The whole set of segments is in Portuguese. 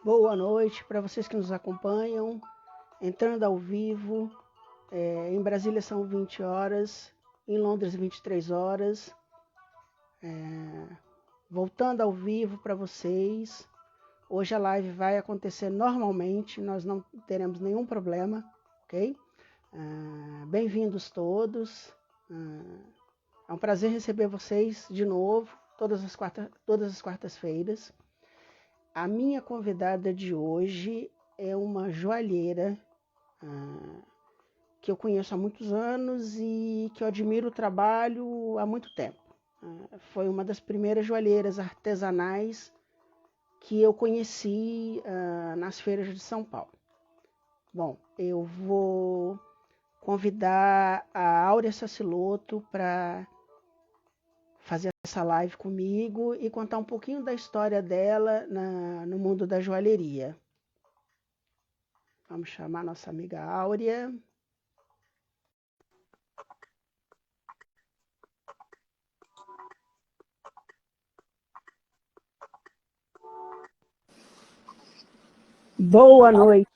Boa noite para vocês que nos acompanham, entrando ao vivo. Em Brasília são 20 horas, em Londres 23 horas. Voltando ao vivo para vocês. Hoje a live vai acontecer normalmente, nós não teremos nenhum problema, ok? Bem-vindos todos. É um prazer receber vocês de novo, todas as quartas-feiras. A minha convidada de hoje é uma joalheira que eu conheço há muitos anos e que eu admiro o trabalho há muito tempo. Foi uma das primeiras joalheiras artesanais que eu conheci nas feiras de São Paulo. Bom, eu vou convidar a Áurea Saciloto para fazer essa live comigo e contar um pouquinho da história dela no mundo da joalheria. Vamos chamar nossa amiga Áurea. Boa noite.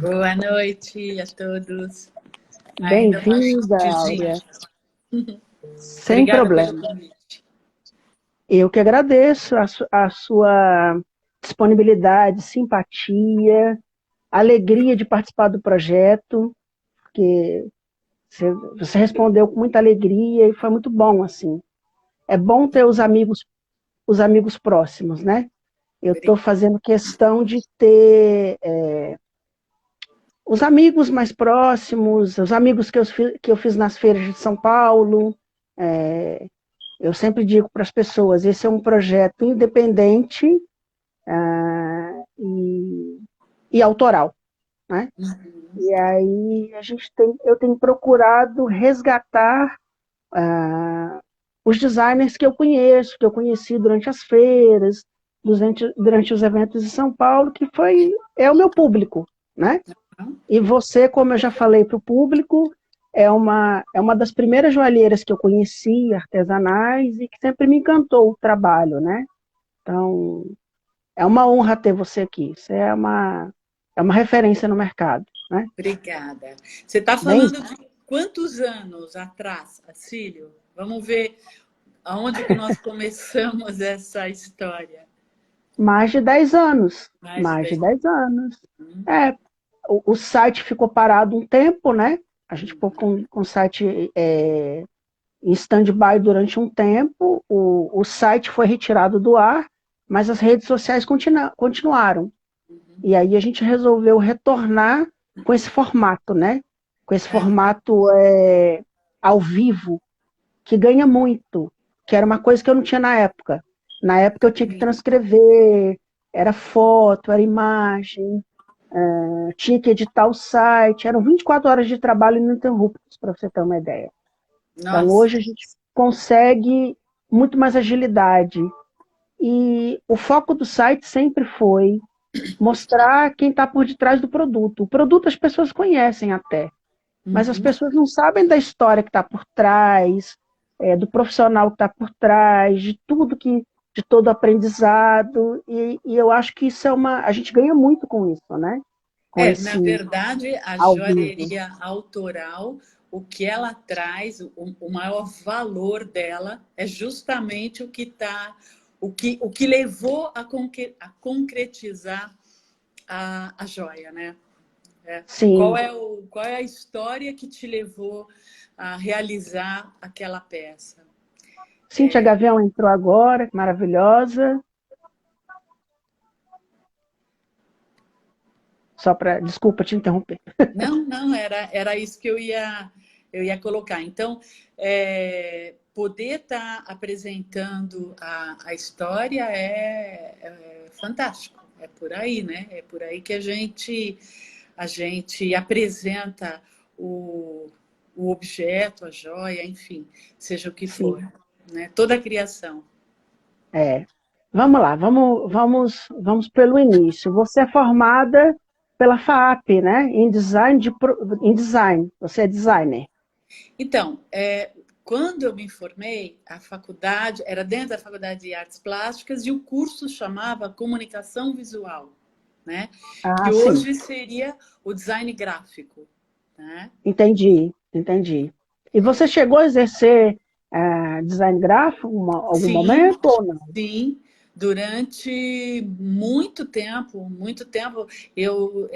Boa noite a todos. Bem-vinda, Áurea. Sem Obrigada problema. pelo convite. Eu que agradeço a sua disponibilidade, simpatia, alegria de participar do projeto, porque você respondeu com muita alegria e foi muito bom, assim. É bom ter os amigos próximos, né? Eu estou fazendo questão de ter os amigos mais próximos, os amigos que eu fiz nas feiras de São Paulo. Eu sempre digo para as pessoas, esse é um projeto independente e autoral, né? E aí eu tenho procurado resgatar os designers que eu conheço, que eu conheci durante as feiras, durante os eventos de São Paulo, que é o meu público, né? E você, como eu já falei para o público, é uma das primeiras joalheiras que eu conheci, artesanais, e que sempre me encantou o trabalho, né? Então, é uma honra ter você aqui. Você é uma referência no mercado, né? Obrigada. Você está falando de quantos anos atrás, Acílio? Vamos ver aonde que nós começamos essa história. Mais de 10 anos. Mais de 10 anos. O site ficou parado um tempo, né? A gente ficou com o site em stand-by durante um tempo. O site foi retirado do ar, mas as redes sociais continuaram. E aí a gente resolveu retornar com esse formato, né? Com esse formato ao vivo, que ganha muito, que era uma coisa que eu não tinha na época. Na época eu tinha que transcrever, era foto, era imagem, tinha que editar o site, eram 24 horas de trabalho ininterruptos, para você ter uma ideia. Nossa. Então hoje a gente consegue muito mais agilidade. E o foco do site sempre foi mostrar quem está por detrás do produto. O produto as pessoas conhecem até, mas as pessoas não sabem da história que está por trás, do profissional que está por trás, de todo o aprendizado, e eu acho que isso a gente ganha muito com isso, né? Na verdade, a joalheria autoral, o que ela traz, o maior valor dela é justamente o que levou a concretizar a joia, né? Sim. Qual é a história que te levou a realizar aquela peça? Cíntia Gavião entrou agora, maravilhosa. Desculpa te interromper. Não, era isso que eu ia colocar. Então, poder estar apresentando a história é fantástico. É por aí, né? É por aí que a gente apresenta o objeto, a joia, enfim, seja o que for, né? Toda a criação. Vamos lá, vamos pelo início. Você é formada pela FAAP, né? Em design. Você é designer. Então, quando eu me formei, a faculdade era dentro da Faculdade de Artes Plásticas e o curso chamava Comunicação Visual, né? Ah, Que sim. hoje seria o design gráfico, né? Entendi, entendi. E você chegou a exercer design gráfico algum Sim, momento ou não? sim. Durante muito tempo, eu,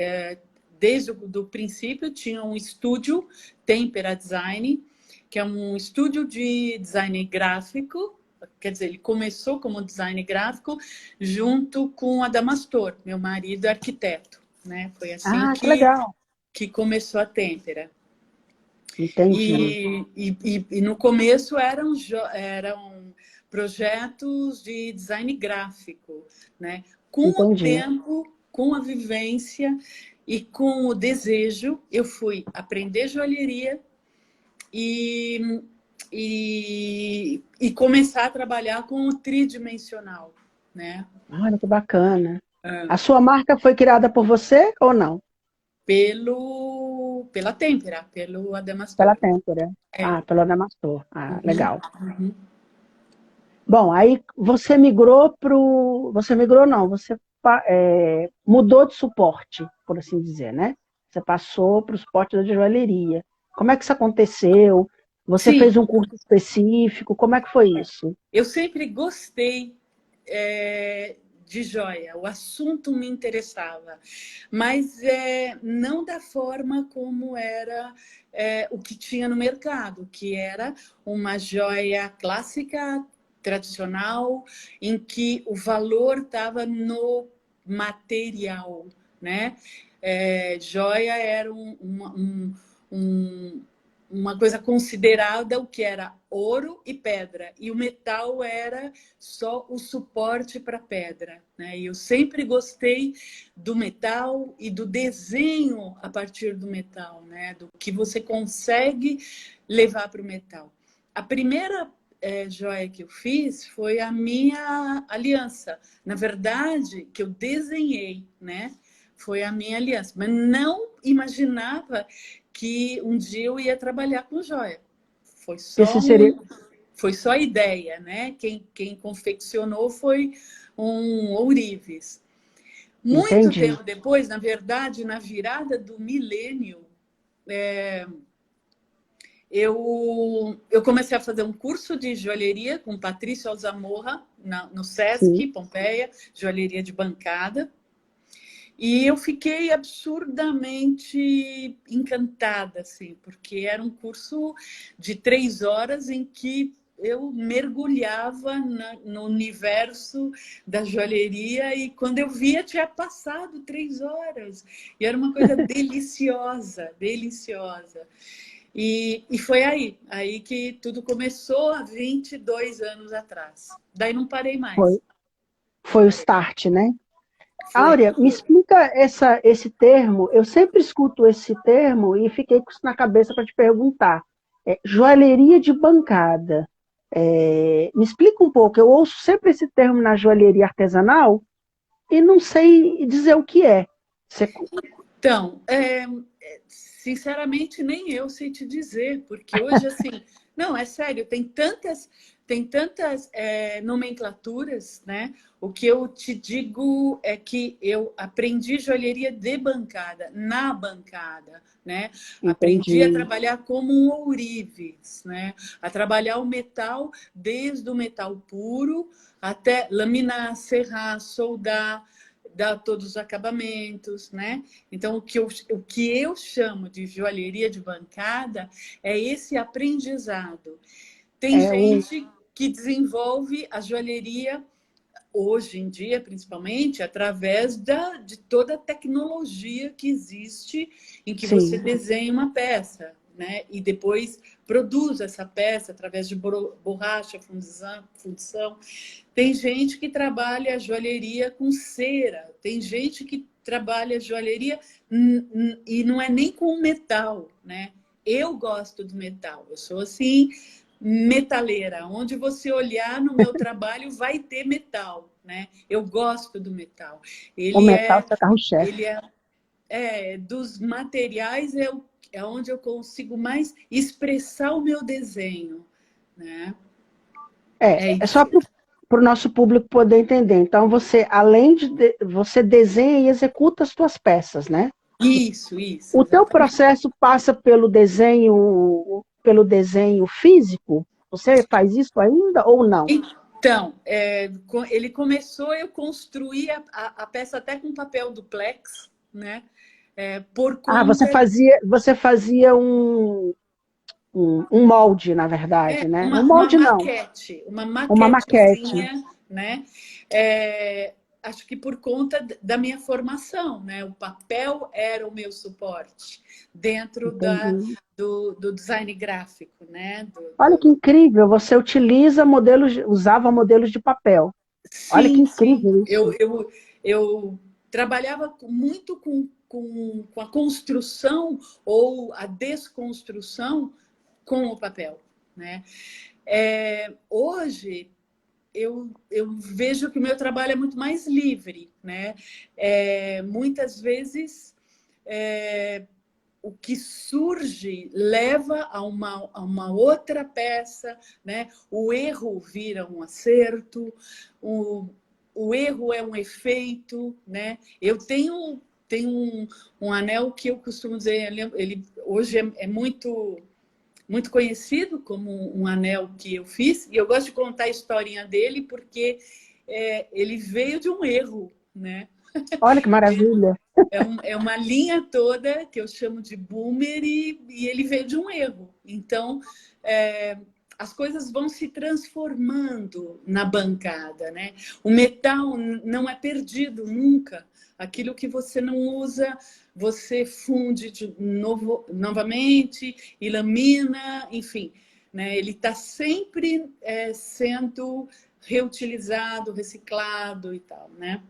desde o do princípio, tinha um estúdio, Tempera Design, que é um estúdio de design gráfico. Quer dizer, ele começou como design gráfico junto com a Damastor, meu marido é arquiteto, né? Foi assim Ah, que legal. que começou a Tempera. Entendi, E no começo eram projetos de design gráfico, né? Com o entendi. tempo, com a vivência e com o desejo, eu fui aprender joalheria e, e começar a trabalhar com o tridimensional, né? Olha que bacana. A sua marca foi criada por você ou não? Pela Tempera, pelo Pela Adamastor. Tempera. É. Ah, pela Damastor. Ah, Uhum, legal. uhum. Bom, aí você migrou Você migrou não, você mudou de suporte, por assim dizer, né? Você passou para o suporte da joalheria. Como é que isso aconteceu? Você fez Sim, um curso específico? Como é que foi isso? eu sempre gostei de joia, o assunto me interessava, mas não da forma como era o que tinha no mercado, que era uma joia clássica, tradicional, em que o valor estava no material, né? Joia era um, uma coisa considerada o que era ouro e pedra, e o metal era só o suporte para a pedra, né? E eu sempre gostei do metal e do desenho a partir do metal, né? Do que você consegue levar para o metal. A primeira joia que eu fiz foi a minha aliança. Na verdade, que eu desenhei, né? Foi a minha aliança, mas não imaginava que um dia eu ia trabalhar com joia. Foi Esse só seria. foi só ideia, né? Quem confeccionou foi um ourives. Muito Entendi. tempo depois, na verdade, na virada do milênio, eu comecei a fazer um curso de joalheria com Patrícia Alzamorra, no Sim. Sesc, Pompeia, joalheria de bancada. E eu fiquei absurdamente encantada, assim, porque era um curso de 3 horas em que eu mergulhava no universo da joalheria e quando eu via tinha passado 3 horas. E era uma coisa deliciosa, deliciosa. E foi aí que tudo começou há 22 anos atrás. Daí não parei Foi, mais. Não foi o parei. start, né? Foi. Áurea, me explica esse termo. Eu sempre escuto esse termo e fiquei com isso na cabeça para te perguntar. Joalheria de bancada. Me explica um pouco. Eu ouço sempre esse termo na joalheria artesanal e não sei dizer o que é. Você... Então, sinceramente, nem eu sei te dizer, porque hoje, assim, não, é sério, tem tantas nomenclaturas, né? O que eu te digo é que eu aprendi joalheria de bancada, na bancada, né? Aprendi a Entendi, trabalhar como um ourives, né? A trabalhar o metal, desde o metal puro até laminar, serrar, soldar, dar todos os acabamentos, né? Então, o que eu chamo de joalheria de bancada é esse aprendizado. Tem é o, gente que desenvolve a joalheria, hoje em dia, principalmente, através de toda a tecnologia que existe em que você sim, desenha uma peça, né? E depois produz essa peça através de borracha, fundição. Tem gente que trabalha a joalheria com cera, tem gente que trabalha a joalheria e não é nem com metal, né? Eu gosto do metal, eu sou assim, metaleira. Onde você olhar no meu trabalho vai ter metal, né? Eu gosto do metal. o Ele metal é, é carro-chefe. ele dos materiais é onde eu consigo mais expressar o meu desenho. né? É só para o nosso público poder entender. Então, você, além você desenha e executa as suas peças, né? Isso, O teu exatamente. processo passa pelo desenho físico? Você faz isso ainda ou não? Então, ele começou, eu construí a peça até com papel duplex, né? Por conta Você fazia um molde, na verdade, né? Um uma molde não, maquete, uma uma maquete. maquetezinha, né? Acho que por conta da minha formação, né? O papel era o meu suporte dentro Entendi. do design gráfico, né? Olha que incrível, você usava modelos de papel. Olha que Sim, sim. incrível isso. Eu trabalhava muito com a construção ou a desconstrução com o papel, né? Hoje eu vejo que o meu trabalho é muito mais livre, né? Muitas vezes o que surge leva a uma outra peça, né? O erro vira um acerto, o erro é um efeito, né? Eu tenho um anel que eu costumo dizer, ele hoje é muito muito conhecido como um anel que eu fiz, e eu gosto de contar a historinha dele porque ele veio de um erro, né? Olha que maravilha. É uma linha toda que eu chamo de boomer e ele veio de um erro. Então, as coisas vão se transformando na bancada, né? O metal não é perdido nunca. Aquilo que você não usa, você funde novamente e lamina, enfim. Né? Ele está sempre sendo reutilizado, reciclado e tal, né?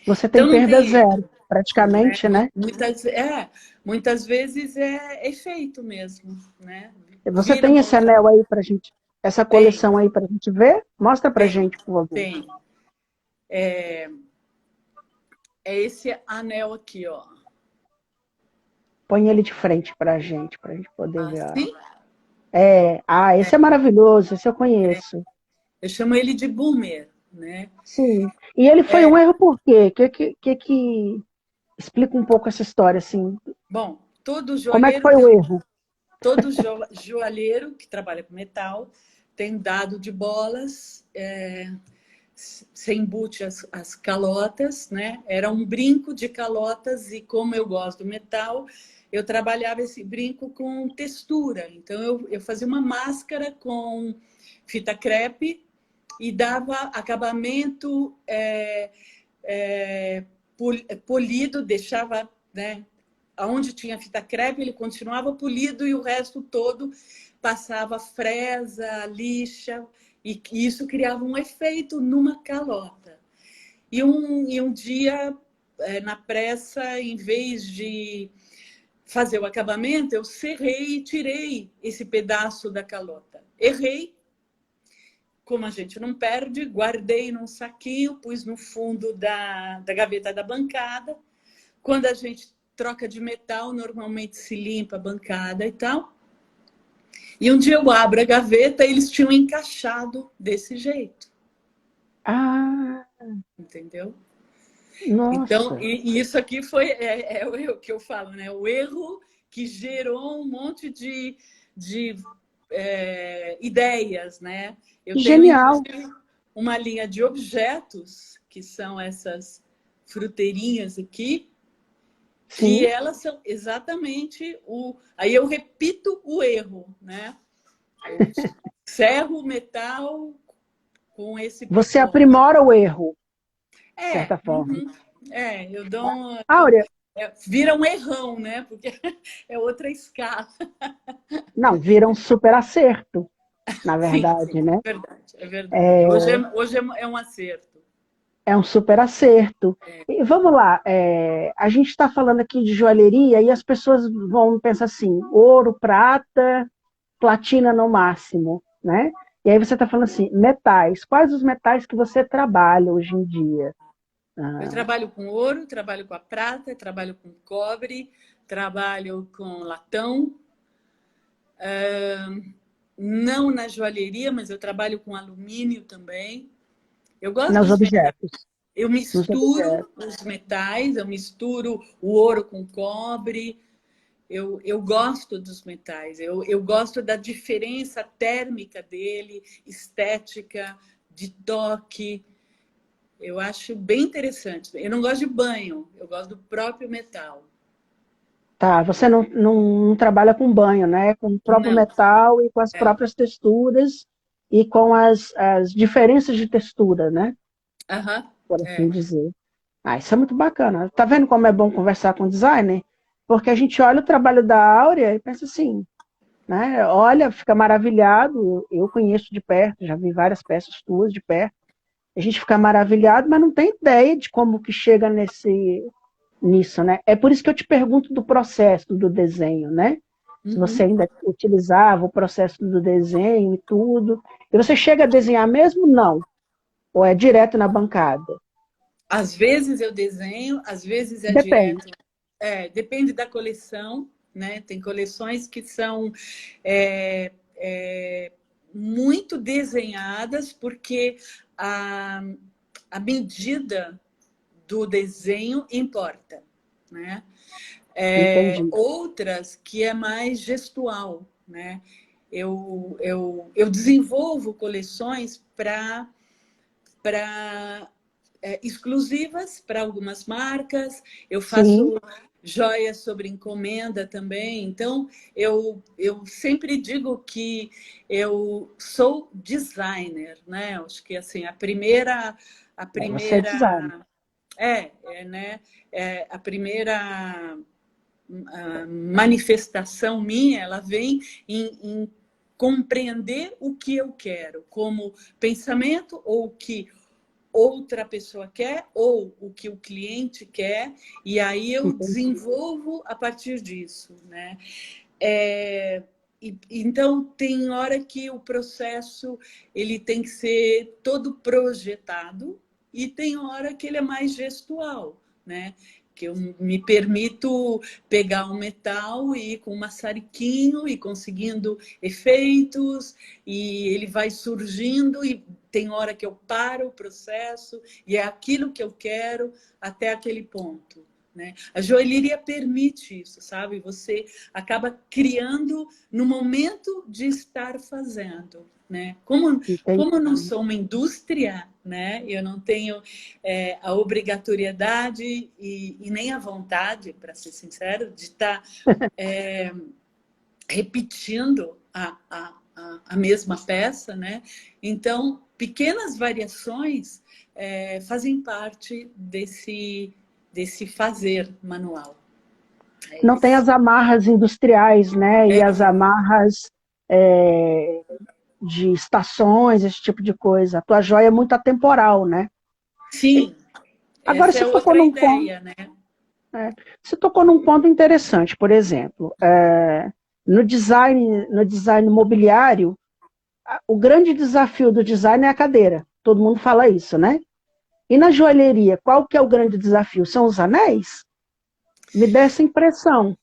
Você tem Então não perda tem zero, erro, né? praticamente, né? Muitas vezes é efeito mesmo, né? Você Vira tem uma esse outra. anel aí pra gente, essa Tem, coleção aí pra gente ver? Mostra pra tem, gente, por favor. tem. É, é esse anel aqui, ó. Põe ele de frente pra gente poder ver. Assim, Esse é maravilhoso, esse eu conheço. eu chamo ele de boomer, né? Sim. E ele foi um erro por quê? Que explica um pouco essa história, assim. Bom, Como é que foi o erro? todo joalheiro que trabalha com metal tem dado de bolas, você embute as calotas, né? Era um brinco de calotas e como eu gosto do metal, eu trabalhava esse brinco com textura. Então eu fazia uma máscara com fita crepe e dava acabamento polido, deixava, né? Onde tinha fita crepe, ele continuava polido e o resto todo passava fresa, lixa, e isso criava um efeito numa calota. E um dia, na pressa, em vez de fazer o acabamento, eu serrei e tirei esse pedaço da calota. Errei, como a gente não perde, guardei num saquinho, pus no fundo da gaveta da bancada. Quando a gente troca de metal, normalmente se limpa a bancada e tal. E um dia eu abro a gaveta e eles tinham encaixado desse jeito. Ah, Entendeu? Então, nossa. e isso aqui foi o erro que eu falo, né? O erro que gerou um monte de ideias, né? Eu Que tenho, genial. inclusive, uma linha de objetos, que são essas fruteirinhas aqui, que Sim. elas são exatamente o... Aí eu repito o erro, né? Eu serro o metal com esse Você propósito. aprimora o erro, de certa forma. Uhum. Eu dou... Áurea, vira um errão, né? Porque é outra escala. não, vira um super acerto, na Sim, sim, verdade, né? é verdade, é verdade. Hoje é um acerto. É um super acerto. E vamos lá, a gente está falando aqui de joalheria e as pessoas vão pensar assim, ouro, prata, platina no máximo, né? E aí você está falando assim, metais. Quais os metais que você trabalha hoje em dia? Eu Ah, trabalho com ouro, trabalho com a prata, trabalho com cobre, trabalho com latão. não na joalheria, mas eu trabalho com alumínio também. Eu gosto Nos dos metais. objetos. Eu Nos misturo objetos. os metais, eu misturo o ouro com cobre. Eu gosto dos metais, eu gosto da diferença térmica dele, estética, de toque. Eu acho bem interessante. Eu não gosto de banho, eu gosto do próprio metal. Tá, você não trabalha com banho, né? Com o próprio Não, metal e com as é. próprias texturas e com as diferenças de textura, né? Aham, Por assim é. dizer. Ah, isso é muito bacana. Tá vendo como é bom conversar com o designer? Porque a gente olha o trabalho da Áurea e pensa assim, né? Olha, fica maravilhado. Eu conheço de perto, já vi várias peças tuas de perto. A gente fica maravilhado, mas não tem ideia de como que chega nisso, né? É por isso que eu te pergunto do processo do desenho, né? Se você Uhum. ainda utilizava o processo do desenho e tudo. E você chega a desenhar mesmo? Não. Ou é direto na bancada? Às vezes eu desenho, às vezes é Depende. direto. É, depende da coleção, né? Tem coleções que são é, é, muito desenhadas porque a, a medida do desenho importa, né? Entendi. Outras que é mais gestual, né? Eu desenvolvo coleções para exclusivas para algumas marcas, eu Sim, faço joias sobre encomenda também. Então, eu sempre digo que eu sou designer, né? Acho que assim, a você é designer. primeira né? A primeira manifestação minha, ela vem em compreender o que eu quero, como pensamento ou o que outra pessoa quer ou o que o cliente quer, e aí eu Entendi. desenvolvo a partir disso, né? Então tem hora que o processo ele tem que ser todo projetado e tem hora que ele é mais gestual, né? Que eu me permito pegar um metal e ir com um maçariquinho e conseguindo efeitos e ele vai surgindo e tem hora que eu paro o processo e é aquilo que eu quero até aquele ponto. Né? A joalheria permite isso, sabe? Você acaba criando no momento de estar fazendo. Né? Como eu não Entendi. sou uma indústria, né? Eu não tenho a obrigatoriedade e nem a vontade, para ser sincero, de estar repetindo a mesma peça, né? Então, pequenas variações fazem parte desse fazer manual. É Não tem isso. as amarras industriais, né? E as amarras é, de estações, esse tipo de coisa. A tua joia é muito atemporal, né? Sim, Agora, essa é outra ideia, né? é, você tocou num ponto interessante, por exemplo, no design imobiliário, o grande desafio do design é a cadeira. Todo mundo fala isso, né? E na joalheria, qual que é o grande desafio? São os anéis? Me dá essa impressão.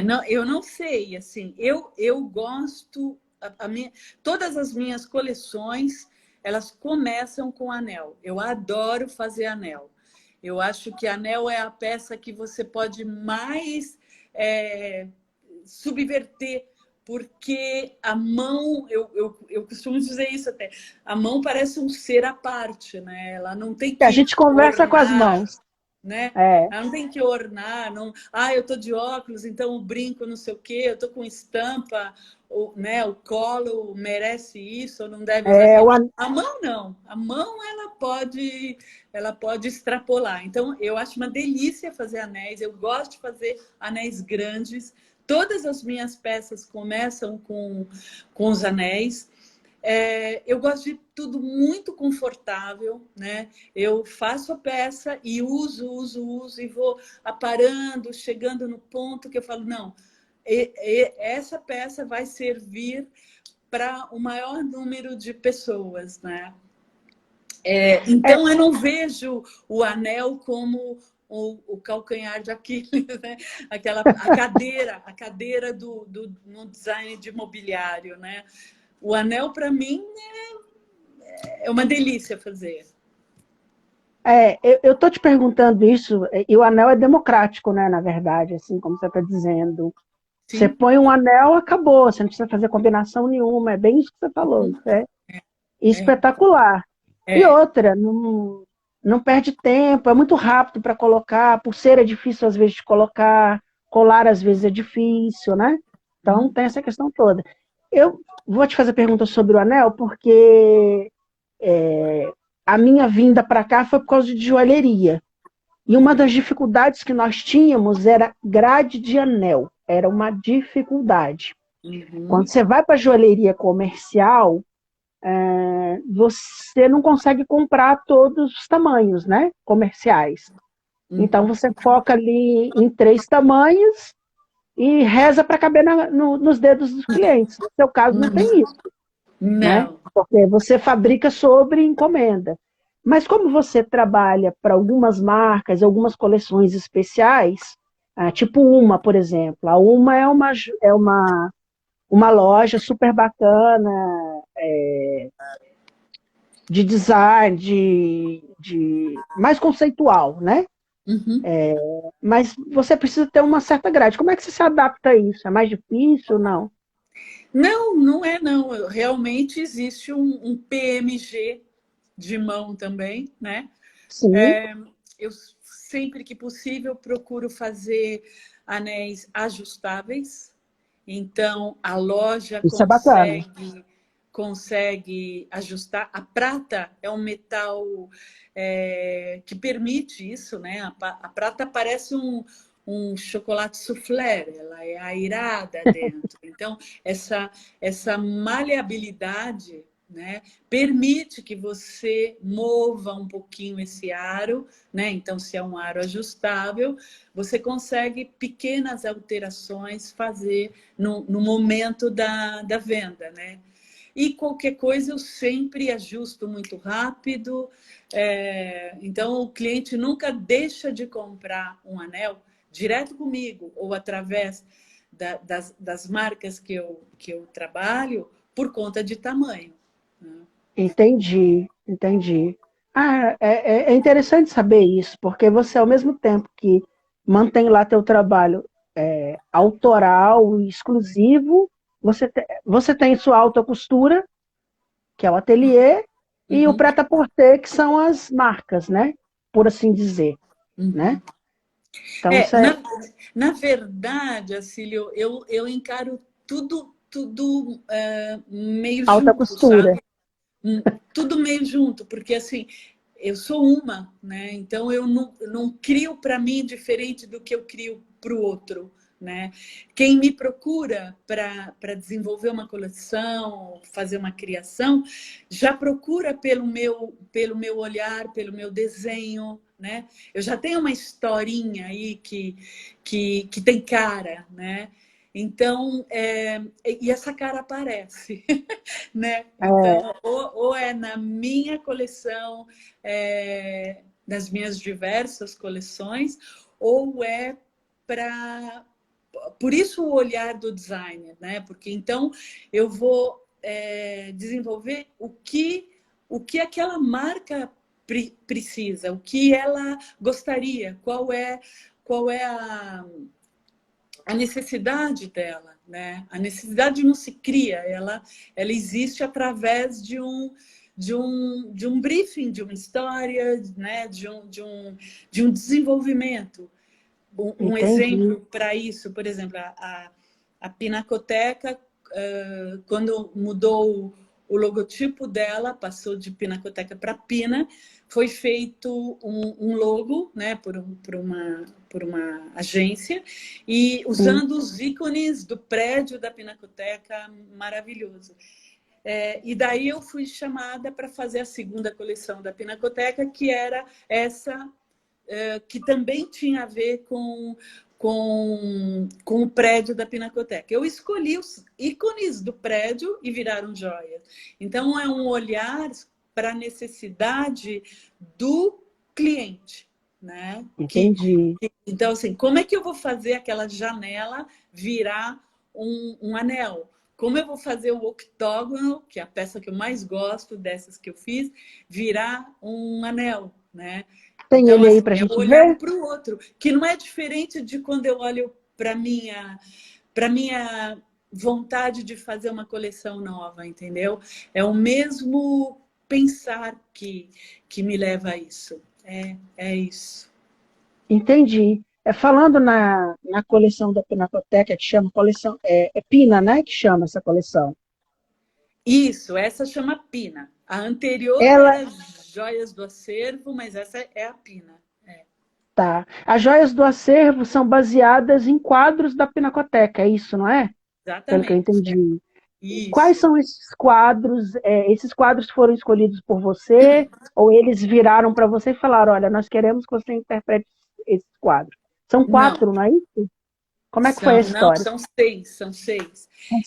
Não, eu não sei, assim, eu gosto, todas as minhas coleções, elas começam com anel. Eu adoro fazer anel. Eu acho que anel é a peça que você pode mais é, subverter, porque a mão, eu costumo dizer isso até, a mão parece um ser à parte, né? Ela não tem A que gente conversa com as ornar, mãos. né? É, Ela não tem que ornar, não. Ah, eu tô de óculos, então o brinco, não sei o quê, eu tô com estampa, o colo merece isso, ou não deve usar é, aquilo. o, A mão não, a mão ela pode extrapolar. Então eu acho uma delícia fazer anéis, eu gosto de fazer anéis grandes. Todas as minhas peças começam com os anéis. Eu gosto de tudo muito confortável, né? Eu faço a peça e uso e vou aparando, chegando no ponto que eu falo, não, essa peça vai servir para o maior número de pessoas, né? é, Então eu não vejo o anel como o calcanhar de Aquiles, né? A cadeira no design de mobiliário, né? O anel, para mim, é uma delícia fazer. Eu estou te perguntando isso, e o anel é democrático, né, na verdade, assim como você está dizendo. Você Sim. põe um anel, acabou, você não precisa fazer combinação nenhuma, é bem isso que você falou, isso é É, espetacular. E é. outra, não perde tempo, é muito rápido para colocar, pulseira é difícil às vezes de colocar, colar às vezes é difícil, né? Então tem essa questão toda. Eu vou te fazer pergunta sobre o anel, porque a minha vinda para cá foi por causa de joalheria. E uma das dificuldades que nós tínhamos era grade de anel. Era uma dificuldade. Quando Uhum. você vai para a joalheria comercial, você não consegue comprar todos os tamanhos, né? Comerciais. Então Uhum. você foca ali em 3 tamanhos e reza para caber nos dedos dos clientes. No seu caso, não tem isso, né? Não. Porque você fabrica sobre encomenda. Mas como você trabalha para algumas marcas, algumas coleções especiais, tipo Uma, por exemplo. A Uma uma loja super bacana, de design, mais conceitual, né? Uhum. Mas você precisa ter uma certa grade. Como é que você se adapta a isso? É mais difícil ou não? Não, não é não. Realmente existe um PMG de mão também, né? Sim, Eu sempre que possível procuro fazer anéis ajustáveis. Então a loja isso é bacana. consegue ajustar. A prata é um metal que permite isso, né? A prata parece um chocolate soufflé, ela é airada dentro. Então, essa maleabilidade, né, permite que você mova um pouquinho esse aro, né? Então, se é um aro ajustável, você consegue pequenas alterações fazer no momento da venda, né? E qualquer coisa eu sempre ajusto muito rápido. Então, o cliente nunca deixa de comprar um anel direto comigo ou através das marcas que eu trabalho por conta de tamanho, né? Entendi, entendi. É interessante saber isso, porque você, ao mesmo tempo que mantém lá teu trabalho autoral e exclusivo, você tem sua alta costura, que é o ateliê, e o Uhum, prêt-à-porter, que são as marcas, né? Por assim dizer, né? uhum. Então, É, isso é na verdade, Acílio, eu encaro tudo meio alta junto, costura. sabe? Tudo meio junto, porque assim, eu sou uma, né? Então eu não crio para mim diferente do que eu crio para o outro, né? Quem me procura para desenvolver uma coleção, fazer uma criação, já procura pelo meu olhar, pelo meu desenho, né? Eu já tenho uma historinha aí que tem cara, né? Então, e essa cara aparece, né? Então, ou é na minha coleção, nas minhas diversas coleções, ou é para. Por isso o olhar do designer, né? Porque então eu vou desenvolver o que aquela marca precisa, o que ela gostaria, qual é a necessidade dela, né? A necessidade não se cria, ela existe através de um briefing, de uma história, né? De um desenvolvimento. Um Entendi. exemplo para isso, por exemplo, a Pinacoteca, quando mudou o logotipo dela, passou de Pinacoteca para Pina, foi feito um logo, né, por uma agência, e Sim. usando os ícones do prédio da Pinacoteca, maravilhoso. E daí eu fui chamada para fazer a segunda coleção da Pinacoteca, que era essa que também tinha a ver com o prédio da Pinacoteca. Eu escolhi os ícones do prédio e viraram joias. Então, é um olhar para a necessidade do cliente. né? Entendi. Então, assim, como é que eu vou fazer aquela janela virar um anel? Como eu vou fazer o octógono, que é a peça que eu mais gosto dessas que eu fiz, virar um anel, né? Tem Então, ele aí assim, para a é gente olhar ver? para o outro, que não é diferente de quando eu olho para minha vontade de fazer uma coleção nova, entendeu? É o mesmo pensar que me leva a isso. É isso. Entendi. Falando na coleção da Pinacoteca, que chama coleção, é Pina, né? Que chama essa coleção. Isso, essa chama Pina. A anterior Ela era Joias do Acervo, mas essa é a Pina. tá. As joias do acervo são baseadas em quadros da Pinacoteca, é isso, não é? Pelo que eu Exatamente. entendi. E quais Isso. são esses quadros? Esses quadros foram escolhidos por você ou eles viraram para você e falaram, olha, nós queremos que você interprete esses quadros? São Não, 4, não é isso? Como é que foi a não, história? são seis, são seis. São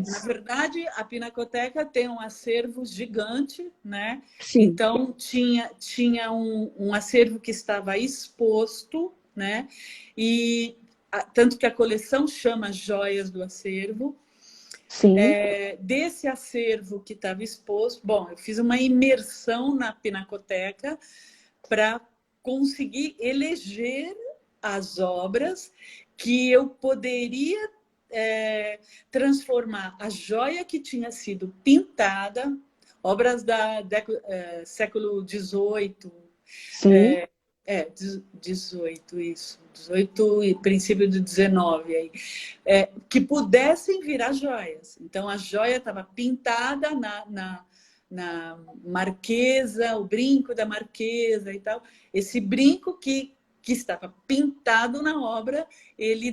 Na 6? verdade, a Pinacoteca tem um acervo gigante, né? Sim, Então, tinha um acervo que estava exposto, né? E tanto que a coleção chama Joias do Acervo. sim, Desse acervo que estava exposto, bom, eu fiz uma imersão na Pinacoteca para conseguir eleger as obras que eu poderia transformar a joia que tinha sido pintada, obras século XVIII, sim, 18, isso, 18 e princípio do 19 aí, que pudessem virar joias. Então, a joia estava pintada na marquesa, o brinco da marquesa e tal. Esse brinco que estava pintado na obra, ele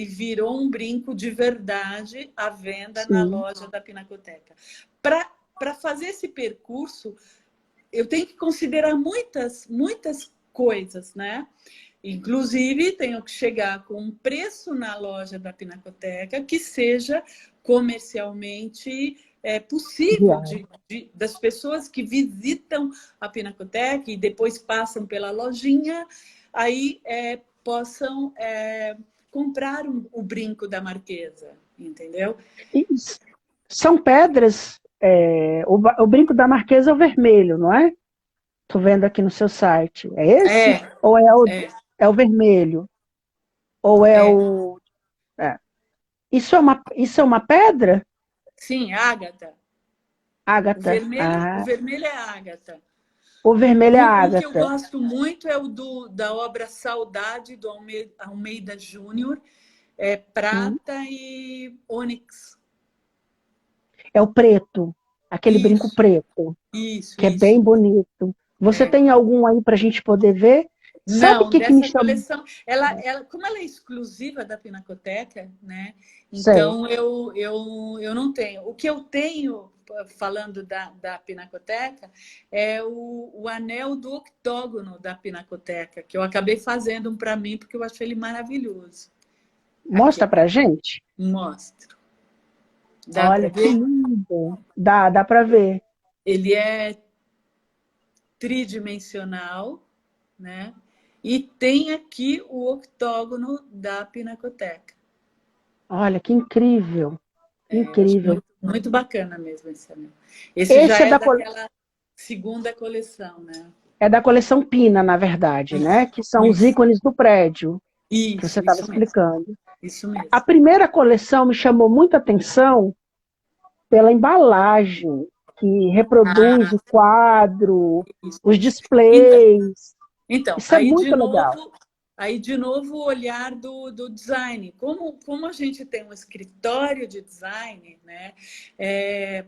virou um brinco de verdade à venda na sim. loja da Pinacoteca. Para fazer esse percurso, eu tenho que considerar muitas coisas, né? Inclusive, tenho que chegar com um preço na loja da Pinacoteca que seja comercialmente possível Viário. das pessoas que visitam a Pinacoteca e depois passam pela lojinha, aí possam comprar o brinco da Marquesa, entendeu? Isso. São pedras. O brinco da Marquesa é o vermelho, não é? Estou vendo aqui no seu site. É esse? É, Ou é, é o vermelho? Ou é é. o. é. Isso é uma pedra? Sim, Ágata. Ágata. O Ah, vermelho é ágata. o vermelho é O que eu ágata. gosto muito é da obra Saudade, do Almeida Júnior, Sim. prata e ônix. É o preto. Aquele brinco Isso, preto, isso, que é bem isso. bonito. Você É. tem algum aí para a gente poder ver? Sabe o Não, que me dessa chama? coleção, como ela é exclusiva da Pinacoteca, né? Sei. Então eu não tenho. O que eu tenho, falando da Pinacoteca, é o anel do octógono da Pinacoteca, que eu acabei fazendo um para mim, porque eu achei ele maravilhoso. Aqui, Mostra pra gente. mostro. Dá para Olha que ver? lindo. Dá para ver. Ele é tridimensional, né? E tem aqui o octógono da Pinacoteca. Olha que incrível. Eu acho Incrível. muito bacana mesmo esse anel. Esse já Esse é daquela segunda coleção, né? é da coleção Pina, na verdade, né? Que são os Isso, ícones do prédio que você isso, estava isso mesmo. explicando. Isso A mesmo. primeira coleção me chamou muita atenção pela embalagem, que reproduz Ah, o quadro, isso. os Então, displays. então, Isso é muito legal. aí de novo o olhar do design. Como a gente tem um escritório de design, né? É,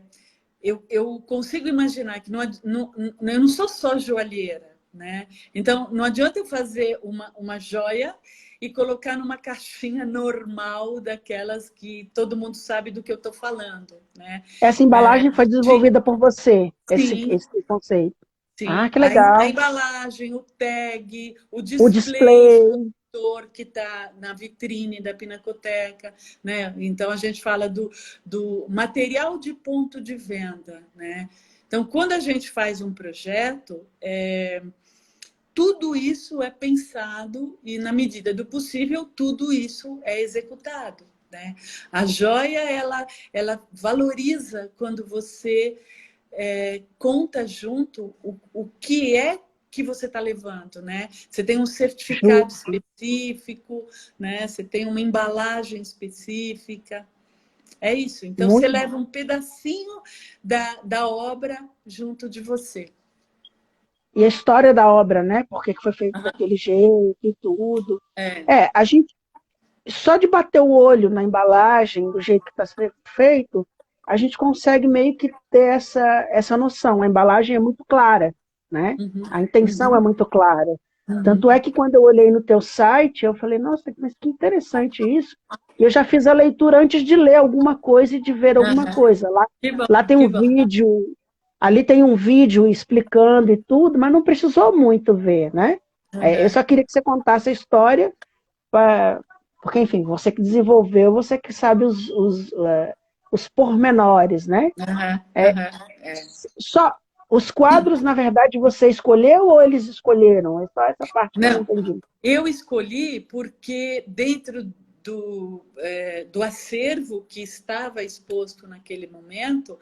eu consigo imaginar que eu não sou só joalheira, né? Então, não adianta eu fazer uma joia e colocar numa caixinha normal daquelas que todo mundo sabe do que eu estou falando, né? Essa embalagem foi De, desenvolvida por você, esse, sim, esse conceito. Ah, sim. que A legal. embalagem, o tag, o O display display. expositor que está na vitrine da Pinacoteca, né? Então, a gente fala do material de ponto de venda, né? Então, quando a gente faz um projeto, tudo isso é pensado e, na medida do possível, tudo isso é executado, né? A joia, ela valoriza quando você conta junto o que é que você está levando, né? Você tem um certificado específico, né? Você tem uma embalagem específica. É isso. Então, você leva um pedacinho da obra junto de você. E a história da obra, né? Por que foi feito daquele jeito e tudo. A gente, só de bater o olho na embalagem, do jeito que está feito, a gente consegue meio que ter essa noção. A embalagem é muito clara, né? A intenção é muito clara. Tanto é que quando eu olhei no teu site, eu falei, nossa, mas que interessante isso. E eu já fiz a leitura antes de ler alguma coisa e de ver alguma coisa. Lá tem um vídeo, ali tem um vídeo explicando e tudo, mas não precisou muito ver, né? Eu só queria que você contasse a história, porque, enfim, você que desenvolveu, você que sabe os pormenores, né? Só os quadros, na verdade, você escolheu ou eles escolheram? É só essa parte que eu não entendi. Eu escolhi porque dentro do acervo que estava exposto naquele momento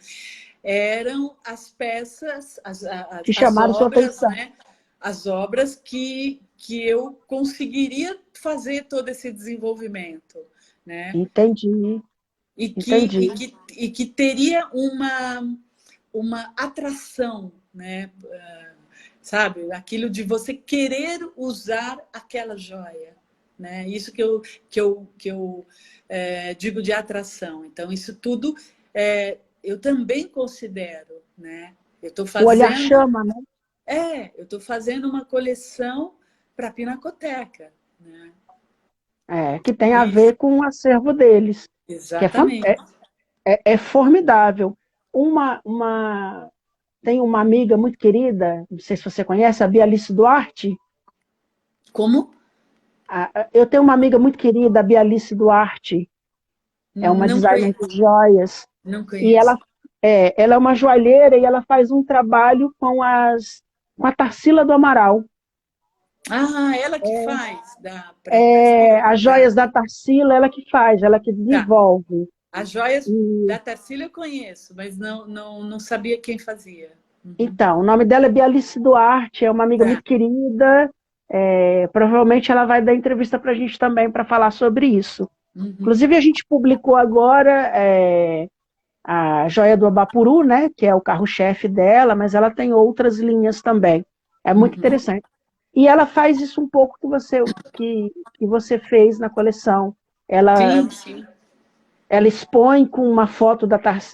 eram as peças, que chamaram as sua obras, atenção. né? As obras que eu conseguiria fazer todo esse desenvolvimento, né? Entendi. E que teria uma atração, né? Sabe? Aquilo de você querer usar aquela joia, né? Isso que eu digo de atração. Então, isso tudo eu também considero, né? Eu estou fazendo... O olhar chama, né? Eu estou fazendo uma coleção para a Pinacoteca, né? Que tem a ver com o acervo deles. Exatamente. Que é formidável. Tem uma amiga muito querida, não sei se você conhece, a Bialice Duarte. Como? Eu tenho uma amiga muito querida, a Bialice Duarte. É uma designer de joias. Não conheço. E ela é uma joalheira e ela faz um trabalho com a Tarsila do Amaral. Ela que faz. As joias da Tarsila, ela que faz, ela que desenvolve. As joias da Tarsila eu conheço, mas não sabia quem fazia. Então, o nome dela é Bialice Duarte, é uma amiga muito querida. Provavelmente ela vai dar entrevista para a gente também para falar sobre isso. Inclusive, a gente publicou agora a joia do Abapuru, né, que é o carro-chefe dela, mas ela tem outras linhas também. É muito interessante. E ela faz isso um pouco que você fez na coleção. Sim. Ela expõe com uma foto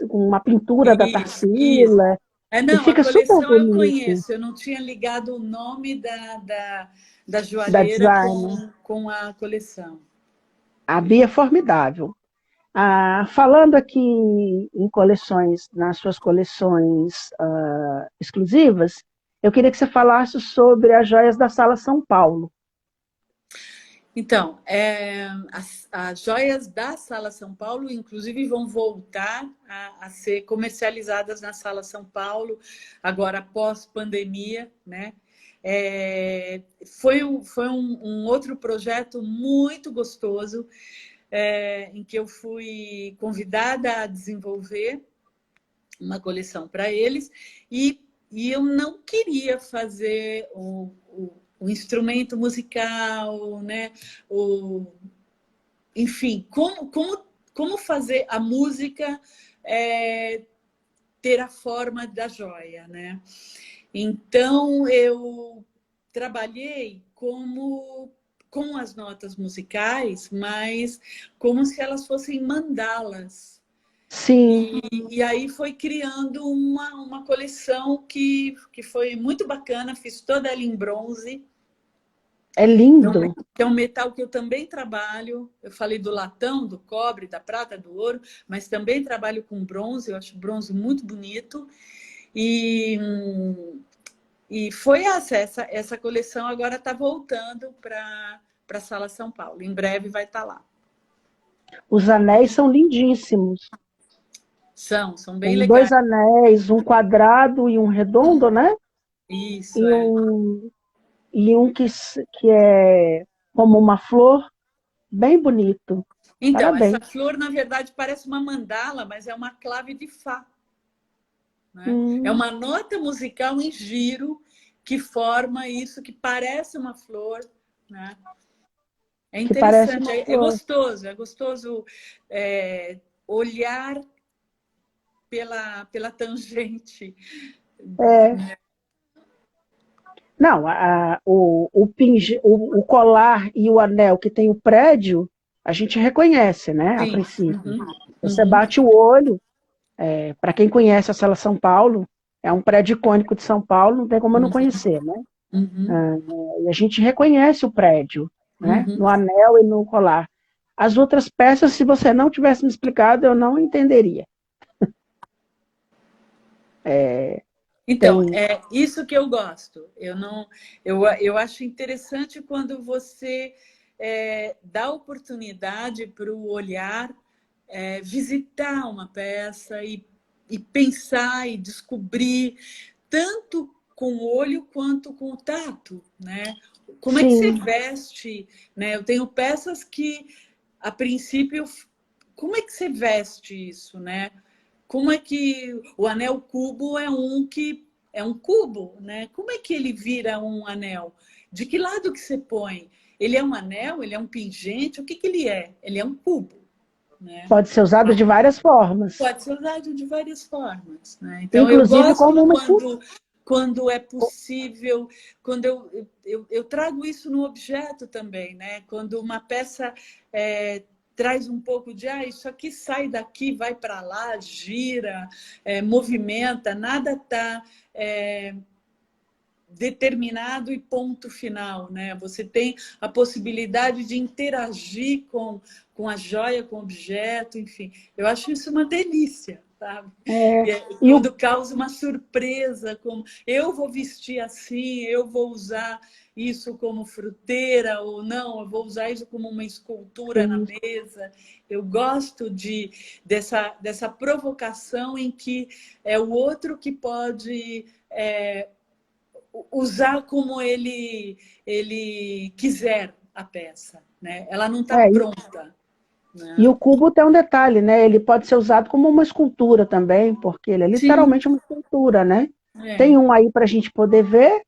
com uma pintura da Tarsila. Não, e fica a coleção super bonito. Eu conheço, eu não tinha ligado o nome da joalheira com a coleção. A Bia é formidável. Falando aqui em coleções, nas suas coleções exclusivas, eu queria que você falasse sobre as joias da Sala São Paulo. Então, as joias da Sala São Paulo, inclusive, vão voltar a ser comercializadas na Sala São Paulo, agora após pandemia, né? Foi um outro projeto muito gostoso, em que eu fui convidada a desenvolver uma coleção para eles, e eu não queria fazer o instrumento musical, né? Enfim, como fazer a música ter a forma da joia, né? Então, eu trabalhei com as notas musicais, mas como se elas fossem mandalas. Sim. E aí foi criando uma coleção que foi muito bacana, fiz toda ela em bronze. É lindo. É um metal que eu também trabalho. Eu falei do latão, do cobre, da prata, do ouro, mas também trabalho com bronze. Eu acho bronze muito bonito. E foi essa coleção agora está voltando para a Sala São Paulo. Em breve vai estar lá. Os anéis são lindíssimos. São bem Tem legais. 2 anéis, um quadrado e um redondo, né? Isso, e um que é como uma flor, bem bonito. Então, essa Parabéns. flor, na verdade, parece uma mandala, mas é uma clave de Fá. Né? É Hum, uma nota musical em giro que forma isso, que parece uma flor. Né? É que parece interessante, uma flor. é gostoso olhar pela tangente. É, não, o colar e o anel que tem o prédio, a gente reconhece, né, a Sim. princípio. Uhum. Você Uhum. bate o olho, para quem conhece a Sala São Paulo, é um prédio icônico de São Paulo, não tem como eu não conhecer, né? Uhum. E a gente reconhece o prédio, né, Uhum. no anel e no colar. As outras peças, se você não tivesse me explicado, eu não entenderia. Então, Tem, é isso que eu gosto. Eu acho interessante quando você dá oportunidade para o olhar visitar uma peça e pensar e descobrir tanto com o olho quanto com o tato, né? Como é que você sim, veste, né? Eu tenho peças que, a princípio, como é que você veste isso, né? Como é que o anel cubo é um cubo, né? Como é que ele vira um anel? De que lado que você põe? Ele é um anel? Ele é um pingente? O que que ele é? Ele é um cubo, né? pode ser usado de várias formas, Pode ser usado de várias formas, né? Então eu inclusive gosto como uma quando é possível, quando eu trago isso no objeto também, né? Quando uma peça traz um pouco de isso aqui sai daqui, vai para lá, gira, movimenta, nada está determinado e ponto final, né? Você tem a possibilidade de interagir com a joia, com o objeto, enfim. Eu acho isso uma delícia, sabe? e o Quando causa uma surpresa, como eu vou vestir assim, eu vou usar isso como fruteira ou não, eu vou usar isso como uma escultura na mesa. Eu gosto dessa provocação em que é o outro que pode usar como ele quiser a peça, né? Ela não está é, pronta, e né? o cubo tem um detalhe, né? Ele pode ser usado como uma escultura também, porque ele é Sim, literalmente uma escultura, né? é. Tem um aí para a gente poder ver,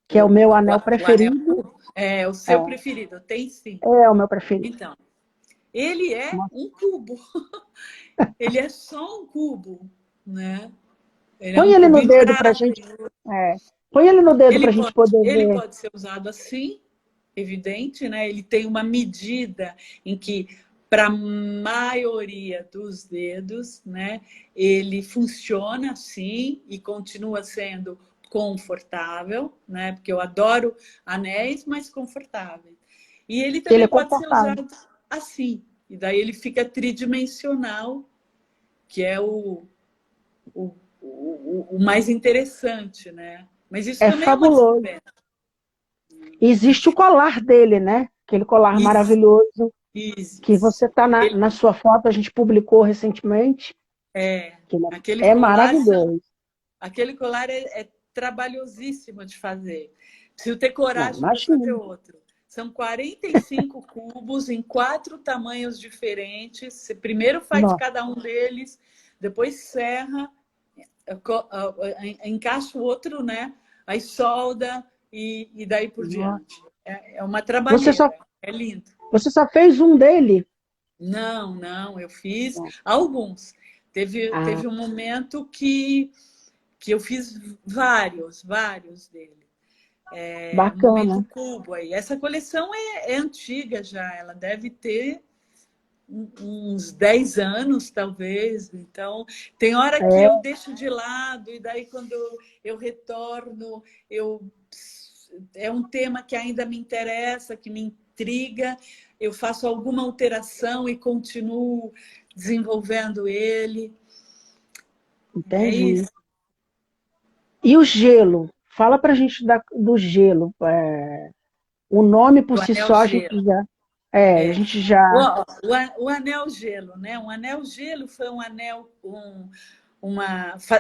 que é o meu anel O anel preferido. é o É, seu preferido, tem sim. é o meu preferido. Então, ele é um cubo. Ele é só um cubo, né? Ele é Põe um ele cubo no em dedo para a prata. gente. É, põe ele no dedo para a gente poder Ele ver. pode ser usado assim, evidente, né? Ele tem uma medida em que, para a maioria dos dedos, né, ele funciona assim e continua sendo confortável, né? Porque eu adoro anéis mais confortáveis. E ele Ele também é pode ser confortável. usado assim. E daí ele fica tridimensional, que é o mais interessante, né? Mas isso É também é uma fabuloso. descoberta. Existe o colar dele, né? Aquele colar Isso, maravilhoso que isso. você está na sua foto, a gente publicou recentemente, que ele Aquele é colar maravilhoso. aquele colar é trabalhosíssimo de fazer. Preciso ter Não, coragem para fazer imagina. outro. São 45 cubos em 4 tamanhos diferentes. Você primeiro faz Nossa, cada um deles, depois serra, encaixa o outro, né? Aí solda e daí por nossa. diante. É uma Você só, trabalheira. É lindo. você só fez um dele? Não, não, eu fiz alguns. Ah, Teve um momento que eu fiz vários dele. É, um momento bacana. cubo aí. Essa coleção é antiga já, ela deve ter uns 10 anos, talvez. Então, tem hora que eu É, deixo de lado, e daí quando eu retorno, eu é um tema que ainda me interessa, que me intriga, eu faço alguma alteração e continuo desenvolvendo ele. É entendi. isso. E o gelo? Fala pra gente do gelo. O nome por Do si anel só a gente gelo. já. A gente já. O anel gelo, né? O anel gelo foi um anel,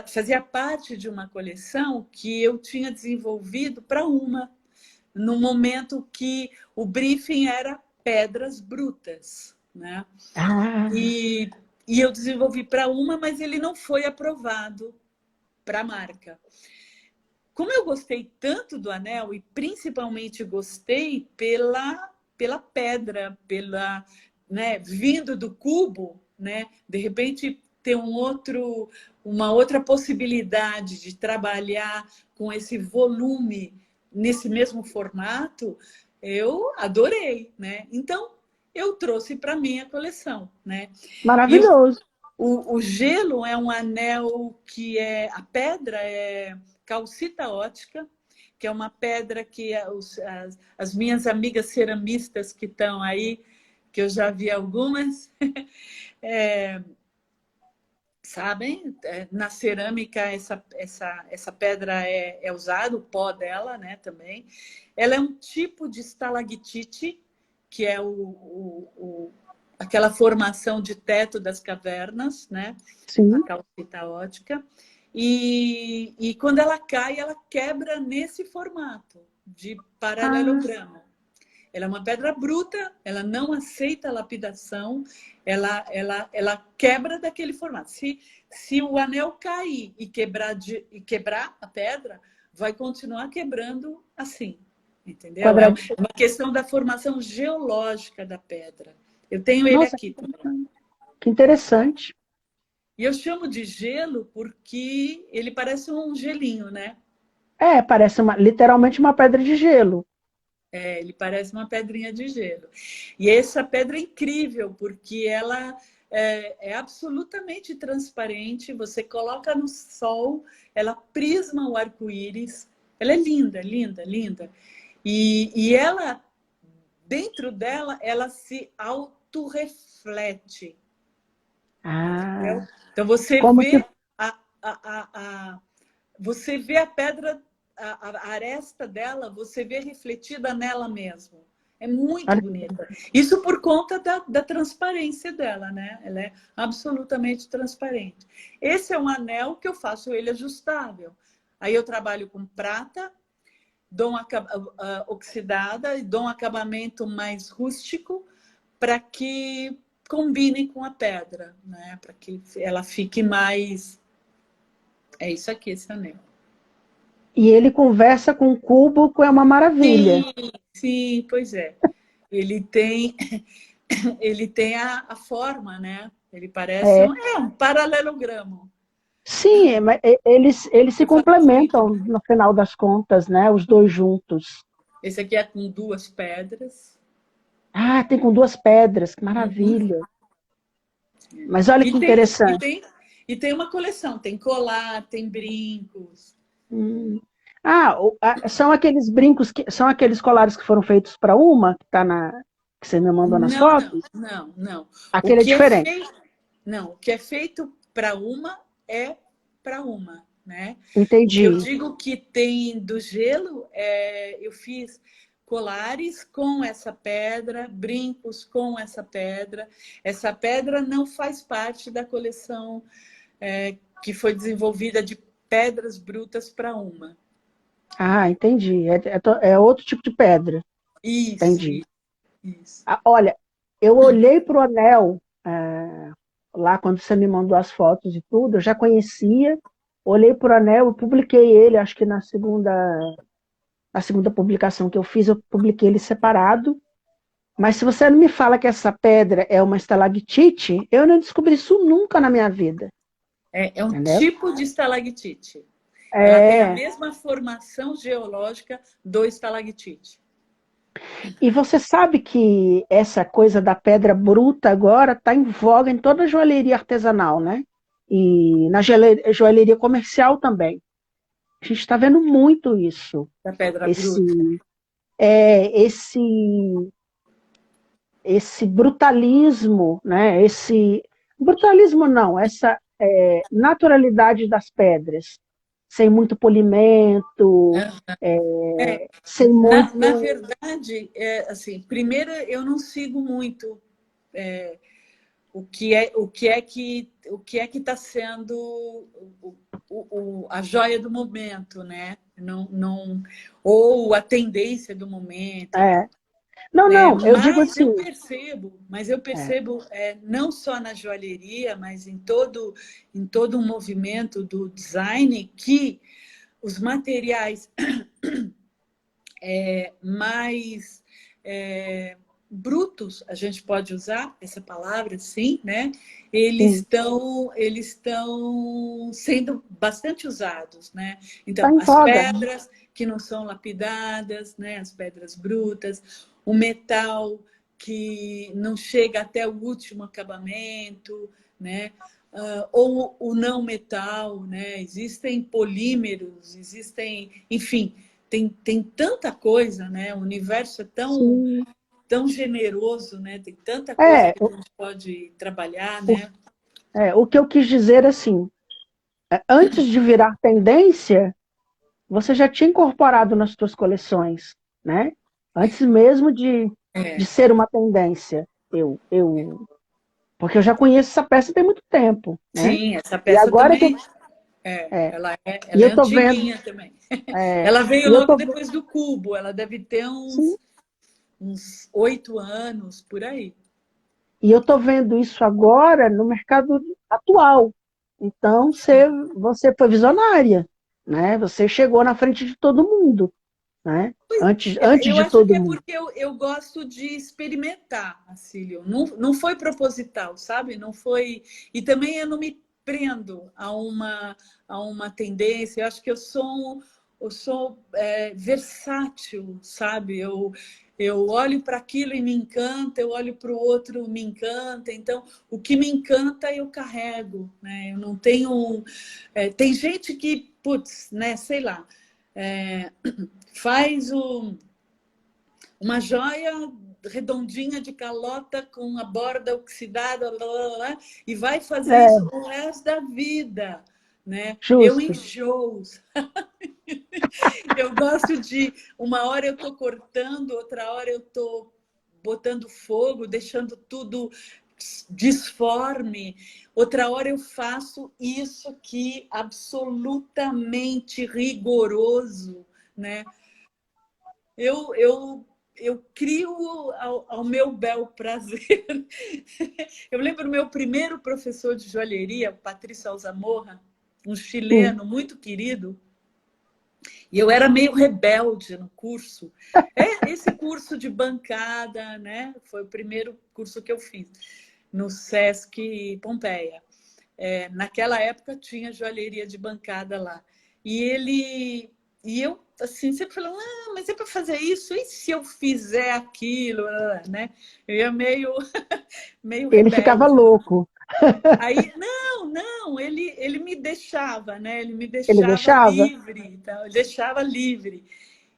fazia parte de uma coleção que eu tinha desenvolvido para uma. no momento que o briefing era pedras brutas, né? Ah, E eu desenvolvi para uma, mas ele não foi aprovado para a marca. Como eu gostei tanto do anel, e principalmente gostei pela pedra, né, vindo do cubo, né, de repente ter uma outra possibilidade de trabalhar com esse volume nesse mesmo formato, eu adorei, né? Então, eu trouxe para minha coleção, né? E maravilhoso. o gelo é um anel que a pedra é calcita ótica, que é uma pedra que as minhas amigas ceramistas que estão aí, que eu já vi algumas, sabem, na cerâmica essa pedra é usada, o pó dela, né, também. Ela é um tipo de estalactite, que é aquela formação de teto das cavernas, né, a Sim. calcita ótica. E quando ela cai, ela quebra nesse formato de Ah, paralelogramo. Ela é uma pedra bruta, ela não aceita lapidação, ela quebra daquele formato. Se o anel cair e quebrar a pedra, vai continuar quebrando assim, entendeu? É quadradinho. uma questão da formação geológica da pedra. Eu tenho ele Nossa, aqui também. que interessante. E eu chamo de gelo porque ele parece um gelinho, né? É, parece literalmente uma pedra de gelo. Ele parece uma pedrinha de gelo. E essa pedra é incrível, porque ela é absolutamente transparente. Você coloca no sol, ela prisma o arco-íris. Ela é linda, linda, linda. E ela, dentro dela, ela se autorreflete. Entendeu? Ah, Então você como se. vê você vê a pedra, a aresta dela, você vê refletida nela mesmo. É muito Olha, bonita. Isso por conta da transparência dela, né? Ela é absolutamente transparente. Esse é um anel que eu faço ele ajustável. Aí eu trabalho com prata, dou uma oxidada e dou um acabamento mais rústico para que combine com a pedra, né? Para que ela fique mais... É isso aqui, esse anel. e ele conversa com o cubo, que é uma maravilha. Sim, sim, pois é. Ele tem, ele tem a forma, né? Ele parece É, um paralelogramo. sim, eles se Eu faço vídeo, complementam né? no final das contas, né? Os dois juntos. Esse aqui é com duas pedras. Ah, tem com duas pedras, que Uhum. maravilha. Mas olha E que tem, e interessante. tem, e tem uma coleção, tem colar, tem brincos. Hum. Ah, são aqueles brincos são aqueles colares que foram feitos para uma, que você me mandou nas Não, não, fotos? não, não. O Aquele é que é diferente. feito, não, o que é feito para uma é para uma, né? O que eu Entendi. digo que tem do gelo eu fiz colares com essa pedra, brincos com essa pedra. Essa pedra não faz parte da coleção que foi desenvolvida de pedras brutas para uma. Ah, entendi. É outro tipo de pedra. Isso, Entendi. isso, isso. Ah, olha, eu olhei para o anel lá quando você me mandou as fotos e tudo, eu já conhecia, olhei para o anel e publiquei ele, acho que na segunda publicação que eu fiz, eu publiquei ele separado. Mas se você não me fala que essa pedra é uma estalactite, eu não descobri isso nunca na minha vida, É um entendeu? tipo de estalactite. Ela tem a É, mesma formação geológica do estalactite. e você sabe que essa coisa da pedra bruta agora está em voga em toda a joalheria artesanal, né? E na joalheria comercial também. A gente está vendo muito isso. Da pedra Esse, bruta. é, esse, esse brutalismo, né? Esse brutalismo não, essa naturalidade das pedras, sem muito polimento, É, sem na muito. verdade, assim, primeiro eu não sigo muito o que é que está sendo a joia do momento, né? ou a tendência do momento. Não, né? não, eu digo assim... Mas eu percebo não só na joalheria, mas em todo um movimento do design, que os materiais mais brutos, a gente pode usar essa palavra, sim, né? Eles estão sendo bastante usados, né? Então, Tá em as voga. pedras que não são lapidadas, né? As pedras brutas, o metal que não chega até o último acabamento, né? Ou o não metal, né? Existem polímeros, enfim, tem tanta coisa, né? O universo é tão generoso, né? Tem tanta coisa que a gente pode trabalhar, né? O que eu quis dizer assim, antes de virar tendência, você já tinha incorporado nas suas coleções, né? Antes mesmo de ser uma tendência. Porque eu já conheço essa peça tem muito tempo, né? Sim, essa E peça agora que também. Ela e é eu tô vendo, antiguinha também. Ela veio e eu logo tô depois do cubo. Ela deve ter sim, uns 8 anos, por aí. e eu tô vendo isso agora no mercado atual. Então você foi visionária, né? Você chegou na frente de todo mundo, né? Antes Eu de acho que todo é mundo. porque eu gosto de experimentar, Acílio. Não foi proposital, sabe? Não foi. E também eu não me prendo a uma tendência. Eu acho que eu sou versátil, sabe? Eu olho para aquilo e me encanta, eu olho para o outro me encanta. Então, o que me encanta eu carrego, né? Eu não tenho. Tem gente que, putz, né? Sei lá. Faz uma joia redondinha de calota com a borda oxidada, e vai fazer isso o resto da vida, né? Eu Justo. enjoo. Eu gosto de... Uma hora eu estou cortando, outra hora eu estou botando fogo, deixando tudo disforme. Outra hora eu faço isso aqui absolutamente rigoroso, né? Eu crio ao meu bel prazer. Eu lembro do meu primeiro professor de joalheria, Patrício Alzamorra, um chileno muito querido, e eu era meio rebelde no curso. Esse curso de bancada, né? Foi o primeiro curso que eu fiz no Sesc Pompeia. Naquela época tinha joalheria de bancada lá. E eu, assim, sempre falando, mas é para fazer isso? E se eu fizer aquilo? Né? Eu ia meio Ele ficava rebelde. louco. Aí, não, ele me deixava, né? Ele me Ele deixava deixava? livre, então, ele deixava livre.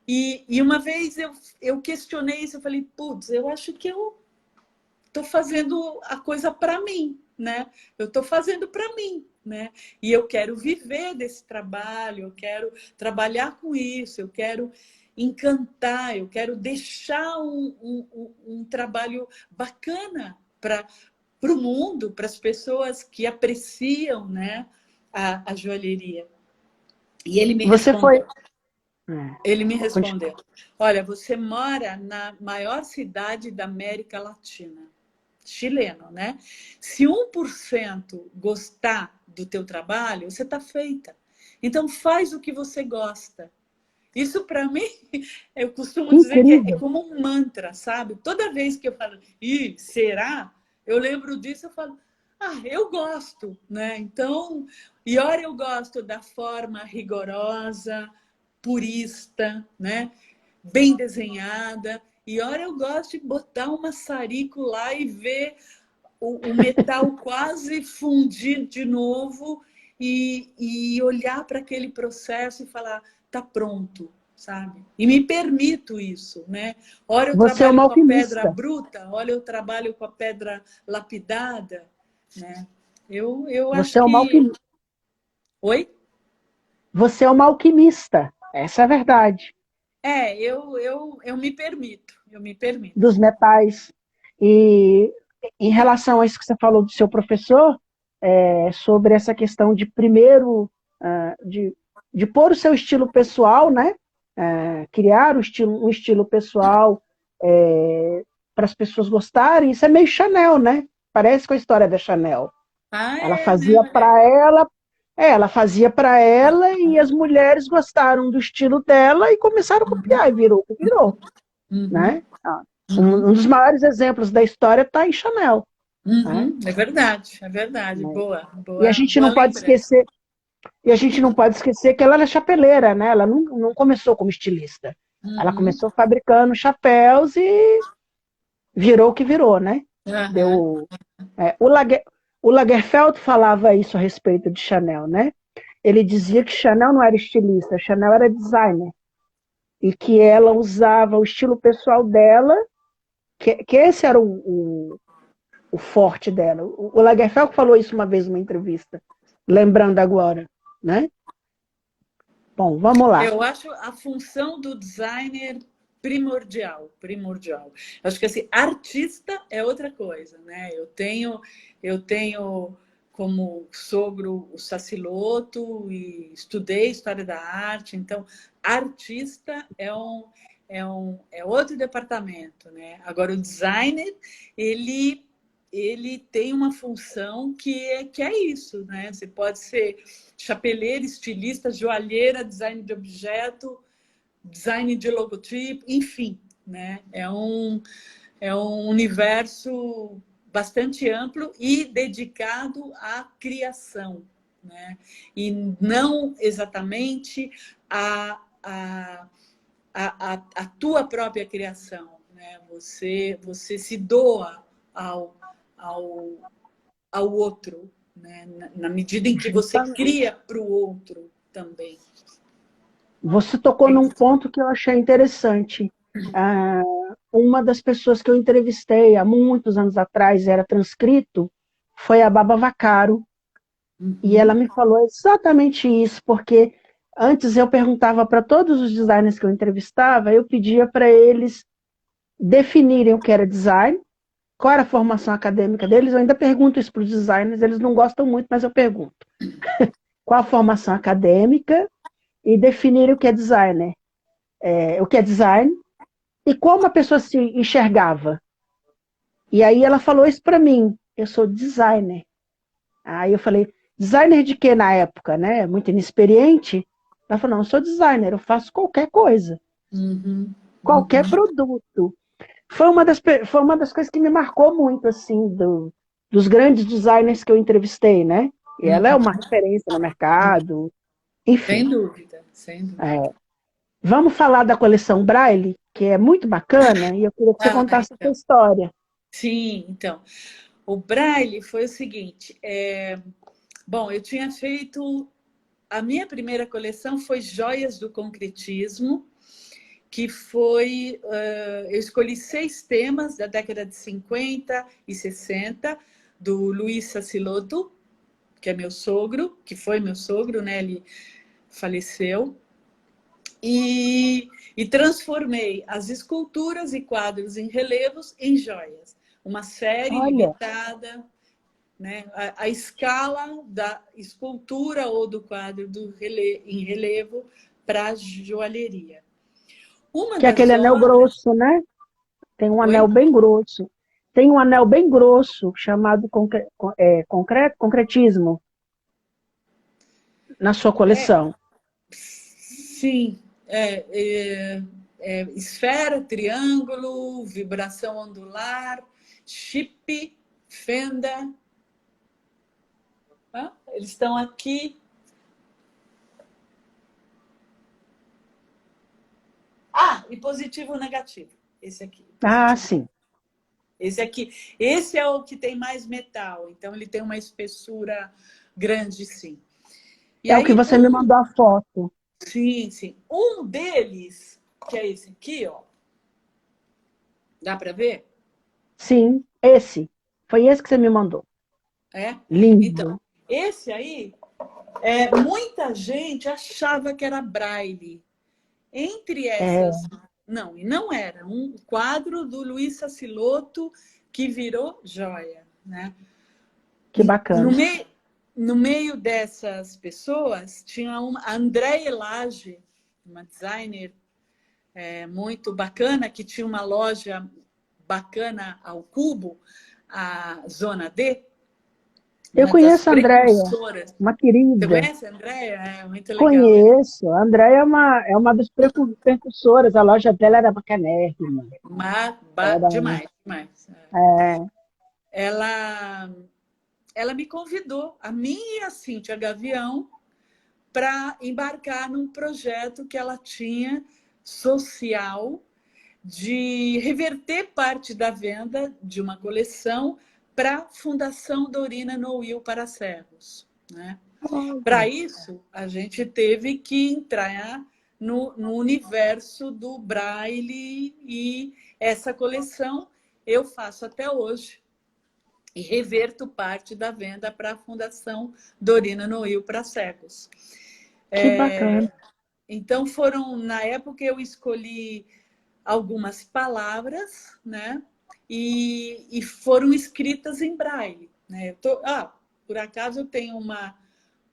E uma vez eu questionei isso, eu falei, putz, eu acho que eu estou fazendo a coisa para mim, né? Eu estou fazendo para mim, né? E eu quero viver desse trabalho, eu quero trabalhar com isso, eu quero encantar, eu quero deixar um trabalho bacana para o mundo, para as pessoas que apreciam, né, a joalheria. E ele me Você foi... respondeu. Ele me respondeu: olha, você mora na maior cidade da América Latina, chileno, né? Se 1% gostar do teu trabalho, você está feita. Então faz o que você gosta. Isso para mim, eu costumo dizer que é Incrível. como um mantra, sabe? Toda vez que eu falo, será? Eu lembro disso, eu falo, eu gosto, né? Então, e ora eu gosto da forma rigorosa, purista, né? Bem desenhada. E ora eu gosto de botar um maçarico lá e ver o metal quase fundir de novo e olhar para aquele processo e falar, tá pronto, sabe? E me permito isso, né? Ora eu Você é trabalho uma com a pedra alquimista. bruta, olha eu trabalho com a pedra lapidada, né? Eu Você acho é uma que... alquimista. Oi? Você é uma alquimista. Essa é a verdade. Eu me permito, eu me permito. Dos metais. E em relação a isso que você falou do seu professor, sobre essa questão de primeiro, de de pôr o seu estilo pessoal, né? Criar um estilo pessoal para as pessoas gostarem. Isso é meio Chanel, né? Parece com a história da Chanel. Ah, Ela é, né? fazia Olha para aí. ela, ela fazia para ela e as mulheres gostaram do estilo dela e começaram a copiar e virou o que virou, Uhum, né? uhum, Um dos maiores exemplos da história está em Chanel, né? uhum. É verdade, é verdade. Boa, E a boa, gente boa não pode lembrança. esquecer, que ela era chapeleira, né? Ela não começou como estilista. Ela Uhum, começou fabricando chapéus e virou o que virou, né? aham, Deu, o Lagerfeld falava isso a respeito de Chanel, né? Ele dizia que Chanel não era estilista, Chanel era designer. E que ela usava o estilo pessoal dela, que esse era o forte dela. O Lagerfeld falou isso uma vez numa entrevista, lembrando agora, né? Bom, vamos lá. eu acho a função do designer primordial, primordial. Eu acho que assim, artista é outra coisa, né? Eu tenho como sogro o Saciloto e estudei história da arte, então artista é outro departamento, né? Agora o designer, ele ele tem uma função que é isso, né? Você pode ser chapeleira, estilista, joalheira, design de objeto, design de logotipo, enfim, né? É um universo bastante amplo e dedicado à criação, né? E não exatamente a tua própria criação, né? Você se doa ao, ao, ao outro, né? Na medida em que você cria Justamente. para o outro também. Você tocou É num isso. ponto que eu achei interessante. Ah, uma das pessoas que eu entrevistei há muitos anos atrás, era transcrito, foi a Baba Vacaro, e ela Uhum. me falou exatamente isso, porque antes eu perguntava para todos os designers que eu entrevistava, eu pedia para eles definirem o que era design, qual era a formação acadêmica deles, eu ainda pergunto isso para os designers, eles não gostam muito, mas eu pergunto. Qual a formação acadêmica e definirem o que é designer, o que é design e como a pessoa se enxergava. E aí ela falou isso para mim, eu sou designer. Aí eu falei, designer de quê na época, né? Muito inexperiente. Ela falou, não, eu sou designer, eu faço qualquer coisa, Uhum. qualquer Uhum. produto. Foi uma das coisas que me marcou muito, assim, dos grandes designers que eu entrevistei, né? E ela é uma Uhum. referência no mercado, enfim. Sem dúvida, sem dúvida. É, vamos falar da coleção Braille, que é muito bacana, e eu queria que você Ah, contasse a sua então. história. Sim, então. O Braille foi o seguinte. Bom, eu tinha feito. A minha primeira coleção foi Joias do Concretismo, que foi. Eu escolhi 6 temas da década de 50 e 60, do Luiz Sacilotto, que é meu sogro, que foi meu sogro, né? Ele faleceu. E transformei as esculturas e quadros em relevos em joias. Uma série Olha, limitada, né? A escala da escultura ou do quadro em relevo para a joalheria. Uma que é das aquele anel obras. grosso, né? Tem um anel Oi? bem grosso. Tem um anel bem grosso, chamado concretismo, na sua coleção. Sim. Esfera, triângulo, vibração ondular, chip, fenda. Eles estão aqui. E positivo ou negativo. Esse aqui, Ah, positivo. sim. Esse aqui. Esse é o que tem mais metal, então ele tem uma espessura grande, sim. E É o que aí, você me mandou a foto. sim, sim. Um deles, que é esse aqui, ó. Dá para ver? Sim, esse. Foi esse que você me mandou. É? Então, Lindo. esse aí, muita gente achava que era braille. Entre É, essas, não, e não era. Um quadro do Luiz Sacilotto que virou joia, né? que No bacana. meio, no meio dessas pessoas, tinha a Andréia Lage, uma designer muito bacana, que tinha uma loja bacana ao Cubo, a Zona D, Eu uma das conheço a Andréia, precursoras. uma Você querida. conhece a Andréia? É muito legal. Conheço. A Andréia é uma das precursoras. A loja dela era bacanérrima. Era, Demais, demais. é, Ela, ela me convidou, a mim e a Cíntia Gavião, para embarcar num projeto que ela tinha social de reverter parte da venda de uma coleção para a Fundação Dorina Noil para Cegos, né? Para olha, isso, a gente teve que entrar no universo do Braille e essa coleção eu faço até hoje e reverto parte da venda para a Fundação Dorina Noil para Cegos. que bacana. Então, na época, eu escolhi algumas palavras, né? E foram escritas em braille, né? Por acaso eu tenho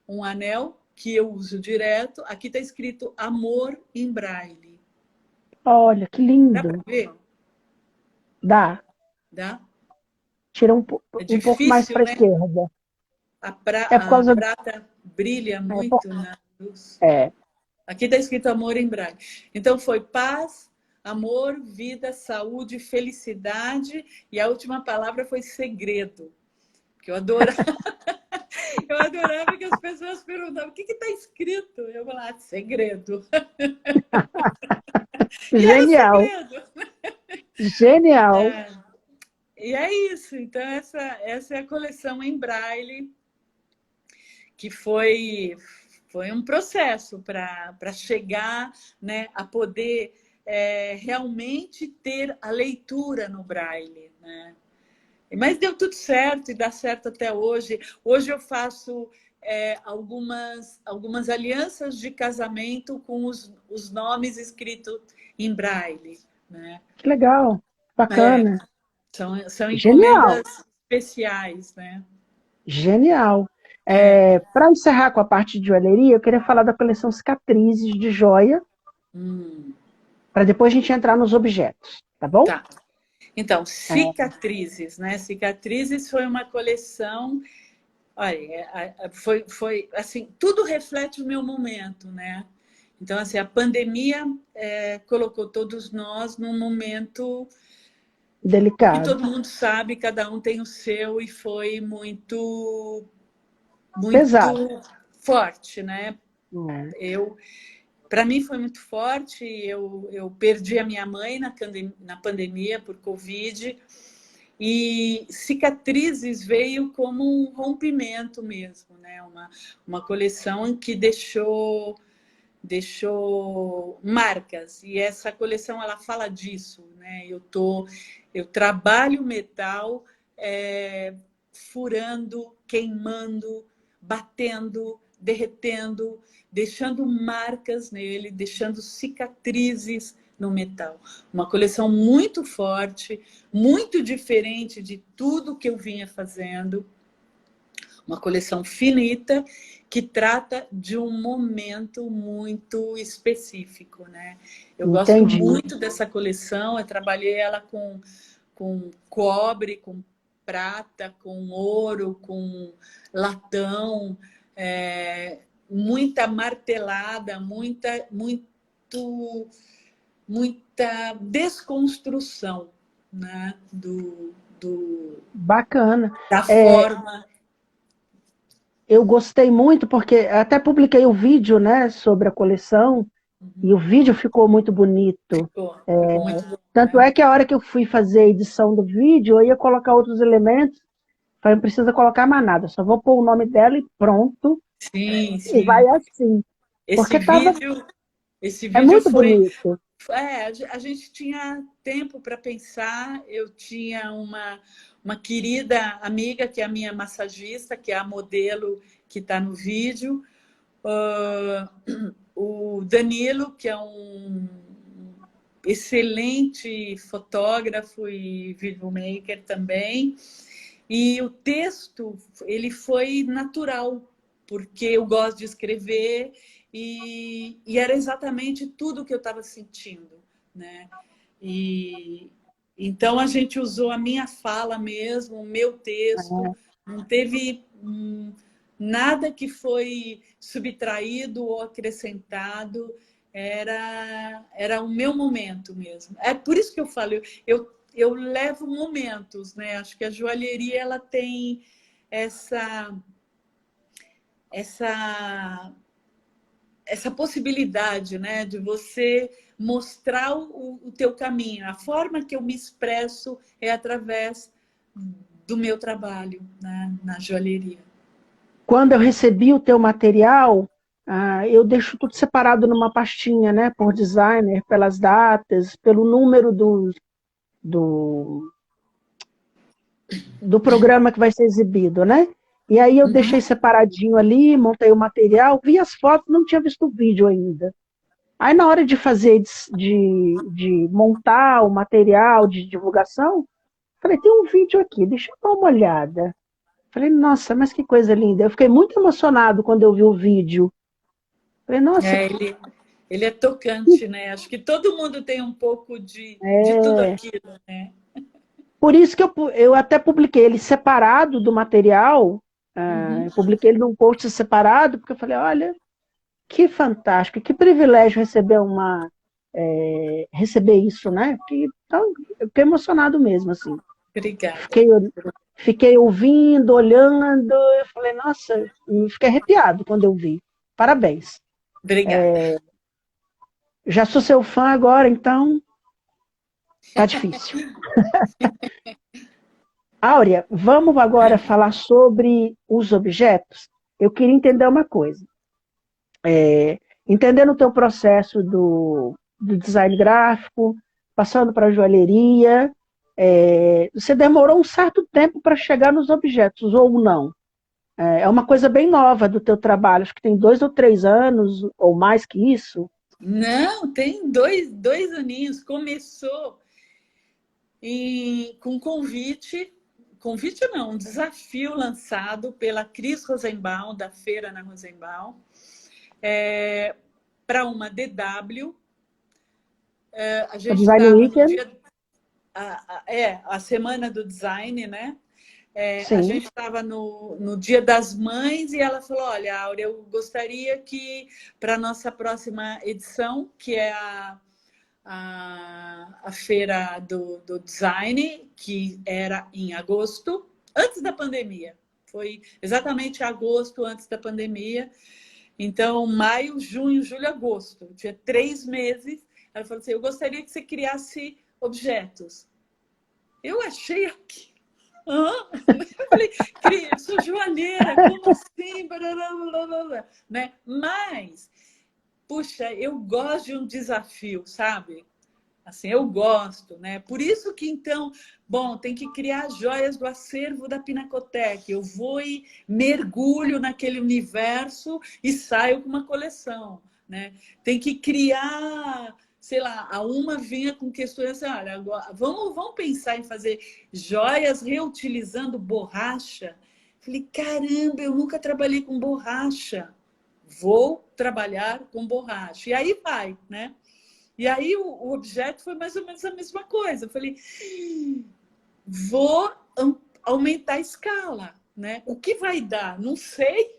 um anel que eu uso direto. Aqui está escrito amor em braille. Olha, que Dá para lindo. ver? Dá. Dá? Tira É um pouco mais difícil, para a né? esquerda. É por A causa. prata brilha É, por- muito na luz. é, Aqui está escrito amor em braille. Então, foi paz, amor, vida, saúde, felicidade. E a última palavra foi segredo. Que eu adorava. Eu adorava que as pessoas perguntavam o que está escrito. Eu falava, segredo. E era o genial. segredo. Genial. E é isso. Então, essa é a coleção em braille, que foi um processo para chegar, né, a poder realmente ter a leitura no braille, né? Mas deu tudo certo e dá certo até hoje. Hoje eu faço algumas alianças de casamento com os nomes escritos em braille, né? Que legal. É, Bacana. são Genial. encomendas especiais, né? Genial. É. Para encerrar com a parte de joalheria, eu queria falar da coleção Cicatrizes de joia, Hum, para depois a gente entrar nos objetos, tá bom? tá. Então, É, cicatrizes, né? Cicatrizes foi uma coleção. Olha, foi assim, tudo reflete o meu momento, né? Então, assim, a pandemia colocou todos nós num momento que delicado. todo mundo sabe, cada um tem o seu, e foi muito, Pesado. muito forte, né? É, Para mim foi muito forte. Eu perdi a minha mãe na pandemia por Covid, e Cicatrizes veio como um rompimento mesmo, né? Uma coleção que deixou marcas, e essa coleção ela fala disso, né? Eu trabalho metal furando, queimando, batendo, derretendo, deixando marcas nele, deixando cicatrizes no metal. Uma coleção muito forte, muito diferente de tudo que eu vinha fazendo. Uma coleção finita que trata de um momento muito específico, né? Eu gosto entendi. muito dessa coleção. Eu trabalhei ela com cobre, com prata, com ouro, com latão, muita martelada, muita desconstrução, né? Bacana. Da É, forma. eu gostei muito, porque até publiquei o vídeo, né, sobre a coleção, e o vídeo ficou muito bonito. Ficou muito bom, Tanto né? é que a hora que eu fui fazer a edição do vídeo, eu ia colocar outros elementos, falei, não precisa colocar mais nada, só vou pôr o nome dela e pronto, Sim, e vai sim. assim. Esse Porque vídeo, esse é vídeo muito foi. bonito. A gente tinha tempo para pensar. Eu tinha uma querida amiga, que é a minha massagista, que é a modelo que está no vídeo. O Danilo, que é um excelente fotógrafo e videomaker também. E o texto, ele foi natural, porque eu gosto de escrever e era exatamente tudo que eu estava sentindo, né? E então a gente usou a minha fala mesmo, o meu texto, não teve nada que foi subtraído ou acrescentado, era o meu momento mesmo. É por isso que eu falo, eu levo momentos, né? Acho que a joalheria ela tem essa essa essa possibilidade, né, de você mostrar o teu caminho. A forma que eu me expresso é através do meu trabalho, né, na joalheria. Quando eu recebi o teu material, eu deixo tudo separado numa pastinha, né? Por designer, pelas datas, pelo número do, do programa que vai ser exibido, né? E aí eu deixei Uhum. separadinho ali, montei o material, vi as fotos, não tinha visto o vídeo ainda. Aí na hora de fazer, de montar o material de divulgação, falei, tem um vídeo aqui, deixa eu dar uma olhada. Falei, nossa, mas que coisa linda. Eu fiquei muito emocionado quando eu vi o vídeo. Falei, nossa, Ele é tocante, né? Acho que todo mundo tem um pouco de tudo é... aquilo, né? Por isso que eu até publiquei ele separado do material, Uhum. eu publiquei ele num post separado, porque eu falei, olha, que fantástico, que privilégio receber receber isso, né? Então, eu fiquei emocionado mesmo, assim. Obrigada. Fiquei, fiquei ouvindo, olhando, eu falei, nossa, fiquei arrepiado quando eu vi. Parabéns. Obrigada. Já sou seu fã agora, então tá difícil. Áurea, vamos agora falar sobre os objetos. Eu queria entender uma coisa. Entendendo o teu processo do design gráfico, passando para a joalheria, você demorou um certo tempo para chegar nos objetos, ou não? É uma coisa bem nova do teu trabalho, acho que tem 2 ou 3 anos, ou mais que isso. Não, tem dois aninhos. Começou com convite não, um desafio lançado pela Cris Rosenbaum, da Feira na Rosenbaum, para uma DW. A O gente Design estava no Weekend, dia... a Semana do Design, né? A sim. gente estava no Dia das Mães e ela falou, olha, Áurea, eu gostaria que para a nossa próxima edição, que é a feira do design, que era em agosto, antes da pandemia. Foi exatamente agosto, antes da pandemia. Então, maio, junho, julho, agosto. Tinha 3 meses. Ela falou assim, eu gostaria que você criasse objetos. Eu achei aqui. Hã? Eu falei, Cris, sou joalheira, como assim? Né? Mas, puxa, eu gosto de um desafio, sabe? Assim, eu gosto, né? Por isso que, então, bom, tem que criar joias do acervo da Pinacoteca. Eu vou e mergulho naquele universo e saio com uma coleção, né? Tem que criar, sei lá, a uma vinha com questões assim, olha, agora, vamos pensar em fazer joias reutilizando borracha. Falei, caramba, eu nunca trabalhei com borracha. Vou trabalhar com borracha. E aí vai, né? E aí o objeto foi mais ou menos a mesma coisa. Eu falei, vou aumentar a escala, né? O que vai dar? Não sei.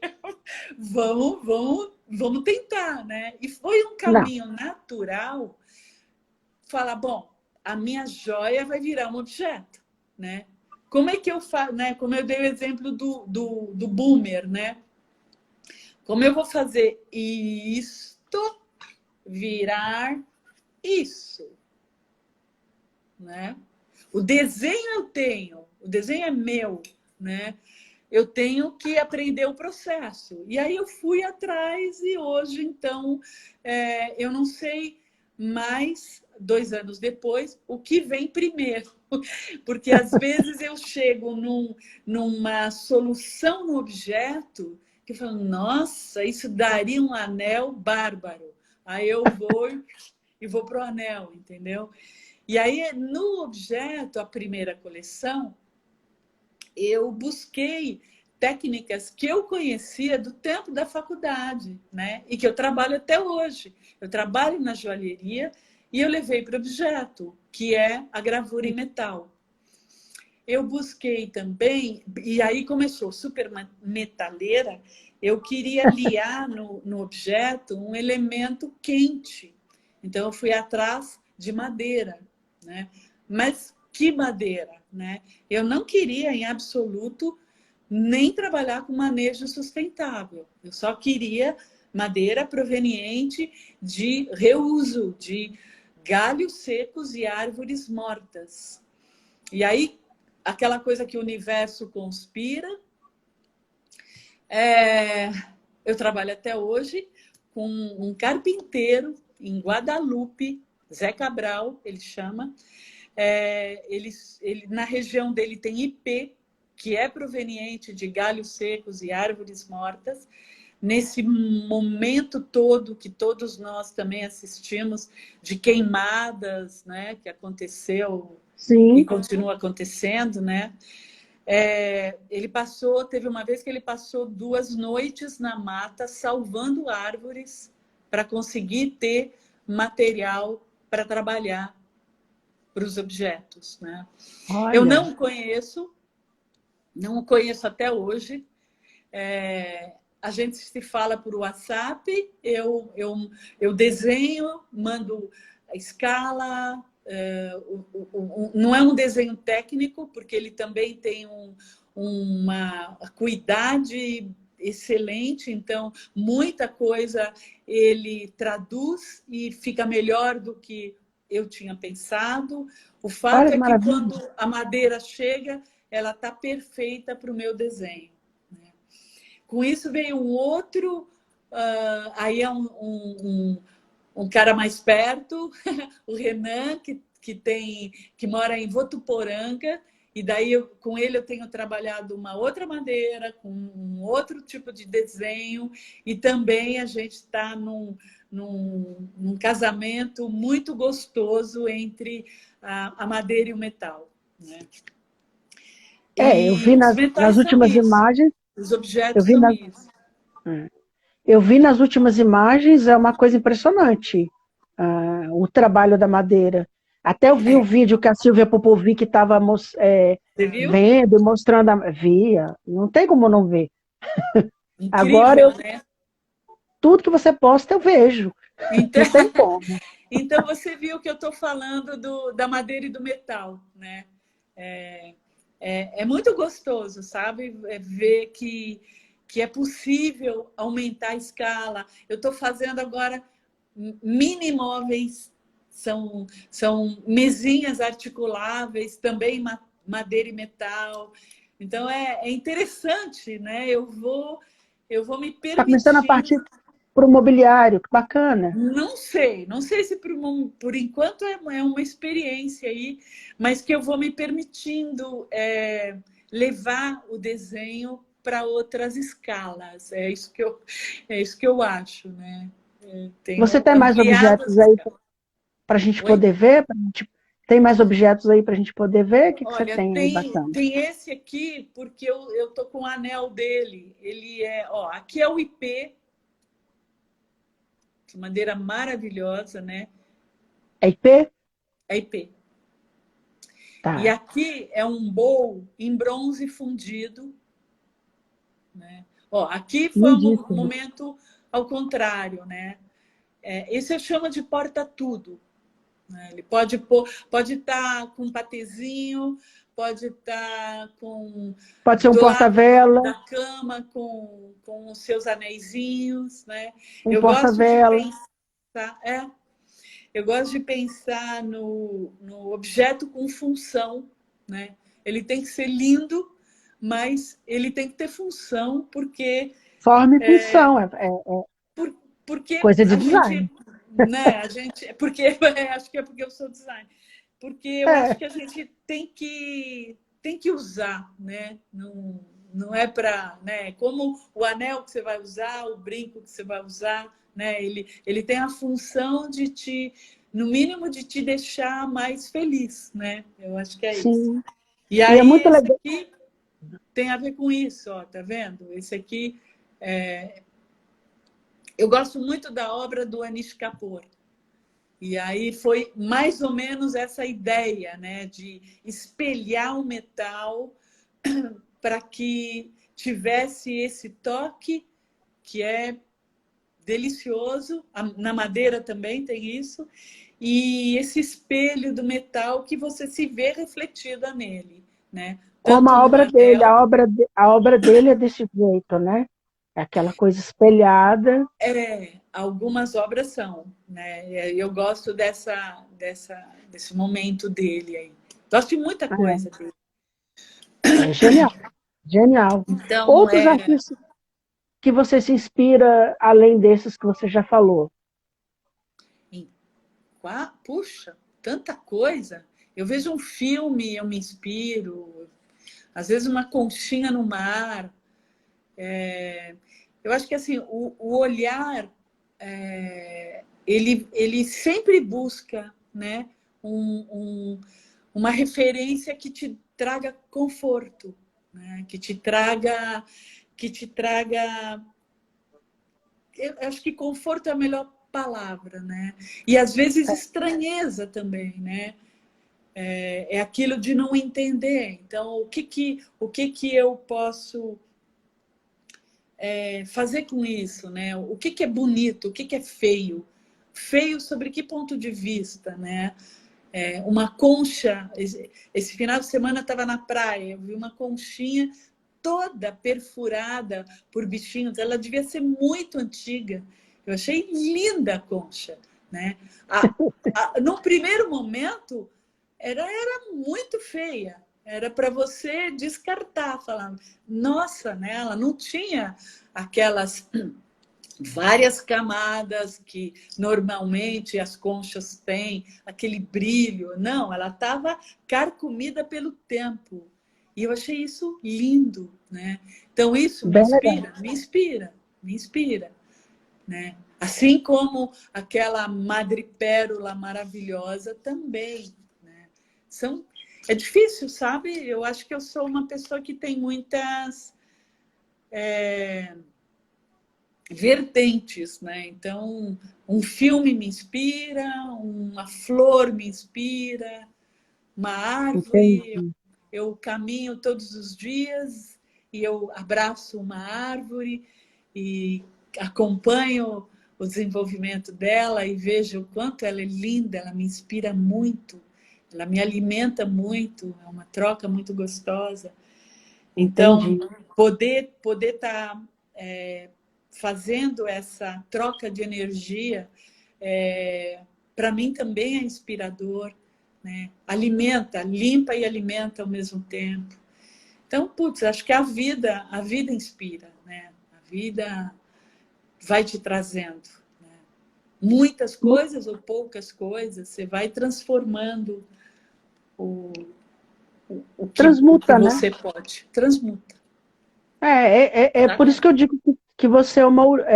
Vamos tentar, né? E foi um Não, caminho natural falar, bom, a minha joia vai virar um objeto, né? Como é que eu faço, né? Como eu dei o exemplo do boomer, né? Como eu vou fazer isto virar isso, né? O desenho eu tenho, o desenho é meu, né? Eu tenho que aprender o processo. E aí eu fui atrás e hoje, então, eu não sei mais, 2 anos depois, o que vem primeiro. Porque às vezes eu chego numa solução no objeto que eu falo, nossa, isso daria um anel bárbaro. Aí eu vou para o anel, entendeu? E aí, no objeto, a primeira coleção, eu busquei técnicas que eu conhecia do tempo da faculdade, né? E que eu trabalho até hoje. Eu trabalho na joalheria e eu levei para o objeto, que é a gravura em metal. Eu busquei também, e aí começou super metaleira, eu queria aliar no objeto um elemento quente. Então, eu fui atrás de madeira, né? Mas que madeira, né? Eu não queria, em absoluto, nem trabalhar com manejo sustentável. Eu só queria madeira proveniente de reuso, de galhos secos e árvores mortas. E aí, aquela coisa que o universo conspira. Eu trabalho até hoje com um carpinteiro em Guadalupe, Zé Cabral, ele chama. Ele, na região dele tem ipê, que é proveniente de galhos secos e árvores mortas. Nesse momento todo que todos nós também assistimos de queimadas, né, que aconteceu Sim. e continua acontecendo, né? Teve uma vez que ele passou 2 noites na mata salvando árvores para conseguir ter material para trabalhar para os objetos, né? Olha. Eu não o conheço até hoje. A gente se fala por WhatsApp, eu desenho, mando a escala. Não é um desenho técnico, porque ele também tem uma acuidade excelente, então muita coisa ele traduz e fica melhor do que eu tinha pensado. O fato Olha que é que maravilha. quando a madeira chega, ela está perfeita para o meu desenho. Com isso veio um outro, aí é um cara mais perto, o Renan, que mora em Votuporanga, e daí com ele eu tenho trabalhado uma outra madeira, com um outro tipo de desenho, e também a gente está num casamento muito gostoso entre a madeira e o metal, né? Eu vi E os nas metais são últimas isso, imagens, os eu objetos vi, são isso. eu vi nas últimas imagens, é uma coisa impressionante, o trabalho da madeira. Até eu vi o vídeo que a Silvia Popovic estava vendo e mostrando, via, não tem como não ver. Incrível, Agora, né? tudo que você posta eu vejo, Então, não tem como. então você viu que eu estou falando da madeira e do metal, né? É muito gostoso, sabe? Ver que é possível aumentar a escala. Eu estou fazendo agora mini móveis, são mesinhas articuláveis, também madeira e metal. Então é interessante, né? Eu vou me Está começando a permitindo. partir para o mobiliário, que bacana. Não sei se por enquanto é uma experiência aí, mas que eu vou me permitindo levar o desenho para outras escalas. É isso que eu acho, né? Você Tenho tem mais ampliado as objetos aí escalas. para a gente Oi? poder ver? Tem mais objetos aí para a gente poder ver? O que você Olha, tem aí bacana? tem esse aqui, porque eu tô com o anel dele. Ele aqui é o IP, de madeira maravilhosa, né? É IP? É IP. E Tá. aqui é um bowl em bronze fundido, né? Aqui foi um Lindíssimo. momento ao contrário, né? Esse eu chamo de porta-tudo. Né? Ele pode estar com um patezinho, pode estar Pode ser um do lado porta-vela, da cama com os seus anéisinhos, né? um Eu gosto de porta-vela. pensar, eu gosto de pensar no objeto com função, né? Ele tem que ser lindo, mas ele tem que ter função, Forma e função, porque coisa de a design. gente, né? Porque acho que é porque eu sou designer, porque eu acho É, que a gente tem que usar, né? Não é para, né? Como o anel que você vai usar, o brinco que você vai usar, né? Ele tem a função no mínimo, de te deixar mais feliz, né? Eu acho que é isso. sim. E E é aí, muito esse legal. aqui. tem a ver com isso, ó, tá vendo? Esse aqui, eu gosto muito da obra do Anish Kapoor. E aí foi mais ou menos essa ideia, né, de espelhar o metal para que tivesse esse toque que é delicioso. Na madeira também tem isso. E esse espelho do metal que você se vê refletida nele, né? Como Tanto a no obra dele, anel, a obra dele é desse jeito, né? É aquela coisa espelhada. algumas obras são, né? Eu gosto desse momento dele aí. Gosto de muita coisa dele. É genial, genial. Então, Outros artistas que você se inspira, além desses que você já falou? puxa, tanta coisa. Eu vejo um filme, eu me inspiro. Às vezes uma conchinha no mar. Eu acho que assim, o olhar, ele sempre busca, né, uma referência que te traga conforto, né, que te traga. Eu acho que conforto é a melhor palavra, né? E às vezes estranheza também, né? É aquilo de não entender. Então, o que que eu posso fazer com isso, né? O que que é bonito, o que que é feio? Feio sobre que ponto de vista, né? Uma concha. Esse final de semana eu estava na praia, eu vi uma conchinha toda perfurada por bichinhos. Ela devia ser muito antiga. Eu achei linda a concha, né? No primeiro momento, era muito feia. Era para você descartar, falando, nossa, né? Ela não tinha aquelas várias camadas que normalmente as conchas têm, aquele brilho. Não, ela estava carcomida pelo tempo. E eu achei isso lindo, né? Então, isso me Bem legal. inspira, me inspira, me inspira, né? Assim como aquela madrepérola maravilhosa também, né? É difícil, sabe? Eu acho que eu sou uma pessoa que tem muitas vertentes, né? Então, um filme me inspira, uma flor me inspira, uma árvore. Entendi. Eu caminho todos os dias e eu abraço uma árvore e acompanho o desenvolvimento dela e vejo o quanto ela é linda, ela me inspira muito, ela me alimenta muito, é uma troca muito gostosa. Então, Entendi. poder estar fazendo essa troca de energia, para mim também é inspirador, né? Alimenta, limpa e alimenta ao mesmo tempo. Então, putz, acho que a vida inspira, né? A vida vai te trazendo, né? Muitas coisas ou poucas coisas, você vai transformando o, o que Transmuta, né? você pode. Transmuta. É por isso que eu digo que você é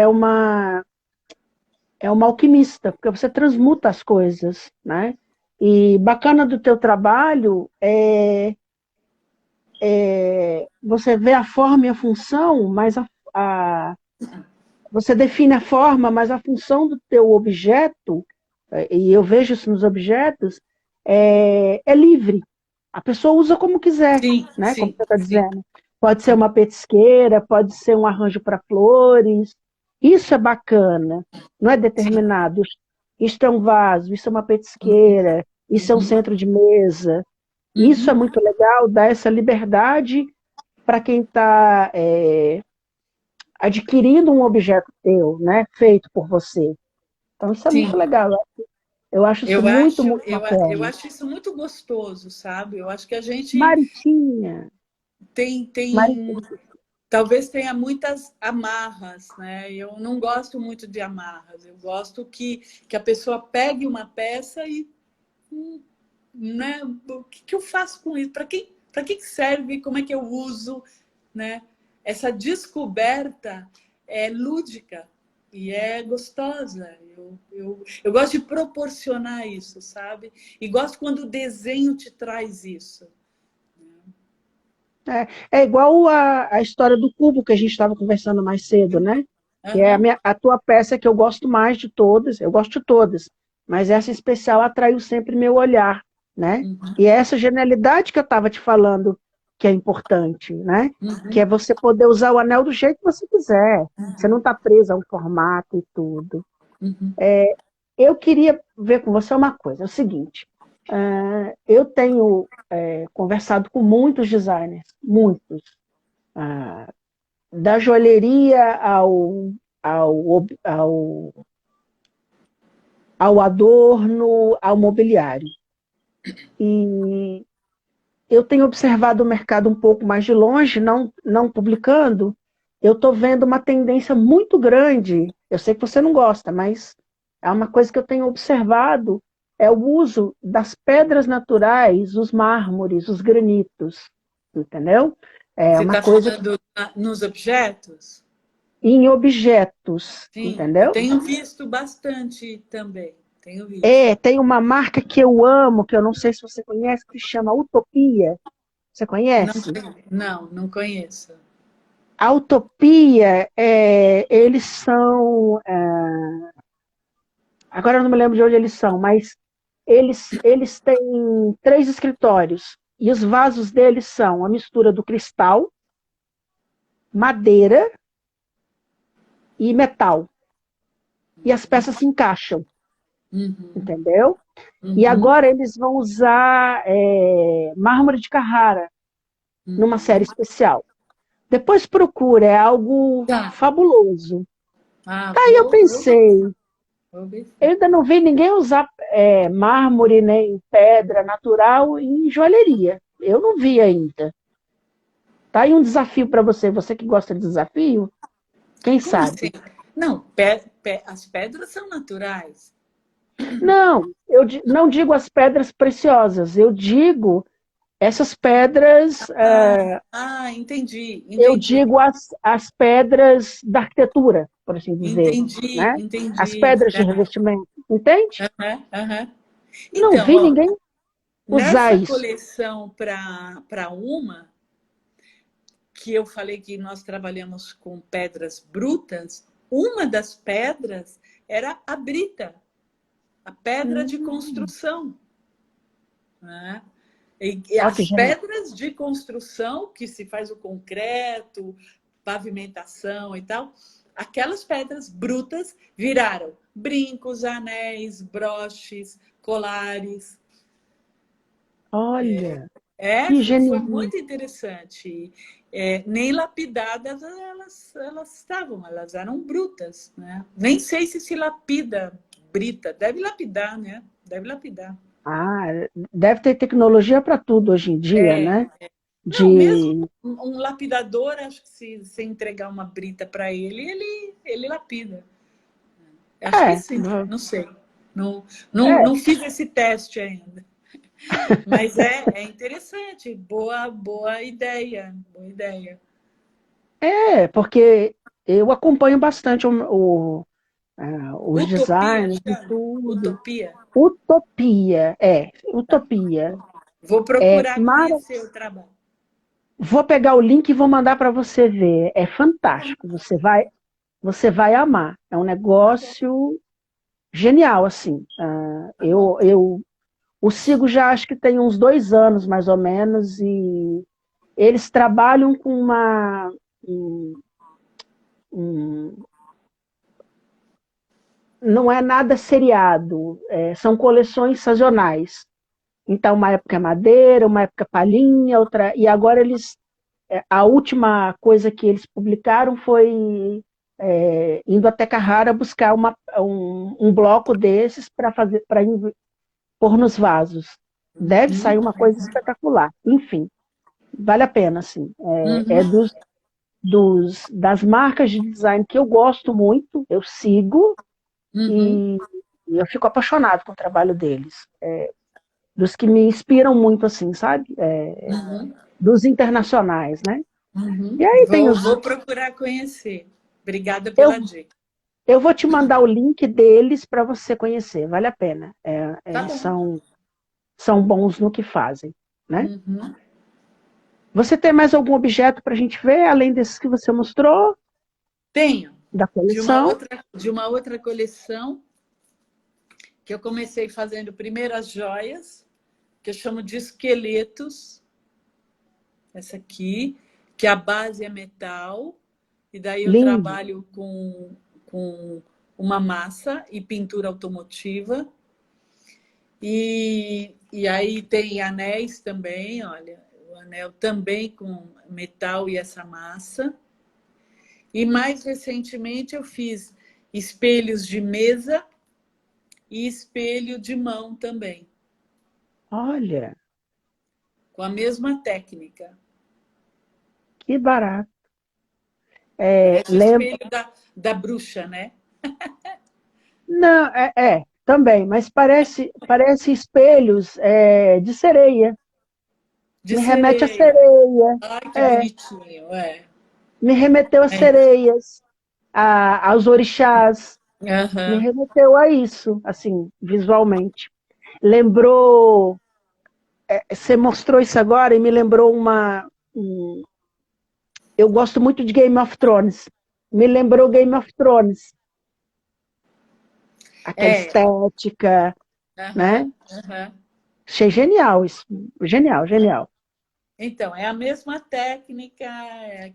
uma alquimista, porque você transmuta as coisas, né? E bacana do teu trabalho você vê a forma e a função, mas você define a forma, mas a função do teu objeto, e eu vejo isso nos objetos, é livre. A pessoa usa como quiser, Sim, né? Como sim, você está sim. dizendo. Pode ser uma petisqueira, pode ser um arranjo para flores. Isso é bacana, não é determinado. Isto é um vaso, isso é uma petisqueira, isso é um Uhum, centro de mesa. Isso é uhum. muito legal, dá essa liberdade para quem está adquirindo um objeto teu, né? Feito por você. Então, isso é muito Sim, legal. Eu acho isso eu muito, acho, muito eu bacana. acho isso muito gostoso, sabe? Eu acho que a gente Maritinha, tem Maritinha. talvez tenha muitas amarras, né? Eu não gosto muito de amarras. Eu gosto que a pessoa pegue uma peça e, né? O que eu faço com isso? Para que serve? Como é que eu uso, né? Essa descoberta é lúdica e é gostosa. Eu gosto de proporcionar isso, sabe? E gosto quando o desenho te traz isso. É igual a história do cubo que a gente estava conversando mais cedo, né? Que é Aham, a tua peça que eu gosto mais de todas, eu gosto de todas, mas essa especial atraiu sempre meu olhar, né? uhum, E é essa genialidade que eu estava te falando que é importante, né? Que é uhum, você poder usar o anel do jeito que você quiser. Você não está presa a um formato e tudo. uhum. Eu queria ver com você uma coisa, é o seguinte, eu tenho conversado com muitos designers, muitos, ah, da joalheria ao, ao adorno, ao mobiliário. E eu tenho observado o mercado um pouco mais de longe, não publicando, eu estou vendo uma tendência muito grande, eu sei que você não gosta, mas é uma coisa que eu tenho observado, é o uso das pedras naturais, os mármores, os granitos, entendeu? É Você uma está coisa que, falando nos objetos? em objetos, Sim, eu entendeu? tenho visto bastante também. Tenho visto. Tem uma marca que eu amo, que eu não sei se você conhece, que chama Utopia. Você Não, conhece? não conheço. A Utopia, eles são. Agora eu não me lembro de onde eles são, mas eles têm 3 escritórios. E os vasos deles são a mistura do cristal, madeira e metal. E as peças se encaixam, Uhum, entendeu? E uhum, agora eles vão usar mármore de Carrara numa série uhum. especial. Depois procura, é algo Tá. fabuloso. Ah, Aí eu vou ver. pensei, Vou ver. eu ainda não vi ninguém usar mármore, nem pedra natural em joalheria. Eu não vi ainda. Tá aí um desafio para você, você que gosta de desafio, quem Como assim? sabe? Não, as pedras são naturais. Não, não digo as pedras preciosas, eu digo essas pedras, Entendi, eu entendi. digo as pedras da arquitetura, por assim dizer, Entendi, né? As entendi. pedras de revestimento, entende? Aham, aham. Não Então, vi ó, ninguém usar nessa isso. coleção para uma, que eu falei que nós trabalhamos com pedras brutas, uma das pedras era a brita, a pedra de Hum, construção. Né? E ó, que as genial. pedras de construção, que se faz o concreto, pavimentação e tal, aquelas pedras brutas viraram brincos, anéis, broches, colares. Olha, É, que foi genial. muito interessante. Nem lapidadas elas estavam, elas eram brutas. Né? Nem sei se lapida brita. Deve lapidar, né? Deve lapidar. Ah, deve ter tecnologia para tudo hoje em dia, É, né? não, mesmo De. um lapidador, acho que se você entregar uma brita para ele lapida. Acho que É, sim, não sei. Não, é, não fiz esse teste ainda. Mas é interessante, boa ideia, boa ideia. porque eu acompanho bastante os Utopia, designs e chama? tudo. Utopia. Utopia. Vou É, procurar conhecer o trabalho. vou pegar o link e vou mandar para você ver. É Tá bom, fantástico. Você vai amar. É um tá bom. negócio genial, assim. Tá bom. Eu o sigo já acho que tem uns 2 anos, mais ou menos, e eles trabalham com um, um, não é nada seriado, são coleções sazonais. Então, uma época é madeira, uma época é palhinha, outra. E agora a última coisa que eles publicaram foi indo até Carrara buscar um bloco desses para fazer, para pôr nos vasos. Deve sair Uhum, uma coisa espetacular. Enfim, vale a pena, assim. É uhum, das marcas de design que eu gosto muito, eu sigo uhum, e eu fico apaixonado com o trabalho deles. Dos que me inspiram muito, assim, sabe? uhum, Dos internacionais, né? E uhum. aí tem os. Vou procurar conhecer. Obrigada Eu, pela dica. eu vou te mandar o link deles para você conhecer, vale a pena. Tá Eles bom. são bons no que fazem, né? Uhum. Você tem mais algum objeto para a gente ver, além desses que você mostrou, Tenho, da de uma coleção? outra, de uma outra coleção, que eu comecei fazendo primeiro as joias, que eu chamo de esqueletos, essa aqui, que a base é metal, e daí eu Lindo. trabalho com uma massa e pintura automotiva. E aí tem anéis também, olha, o anel também com metal e essa massa. E mais recentemente eu fiz espelhos de mesa e espelho de mão também, Olha, com a mesma técnica. que barato. Parece o Lembra... espelho da bruxa, né? Não, também, mas parece espelhos de sereia. De Me remete a sereia. sereia. Ai, que É, bonitinho, é. me remeteu a É isso. sereias, aos orixás. Me Aham. remeteu a isso, assim, visualmente. Lembrou, você mostrou isso agora e me lembrou eu gosto muito de Game of Thrones. Me lembrou Game of Thrones. Aquela É, estética, né? aham, aham. Achei genial isso. Genial, genial. Então, é a mesma técnica,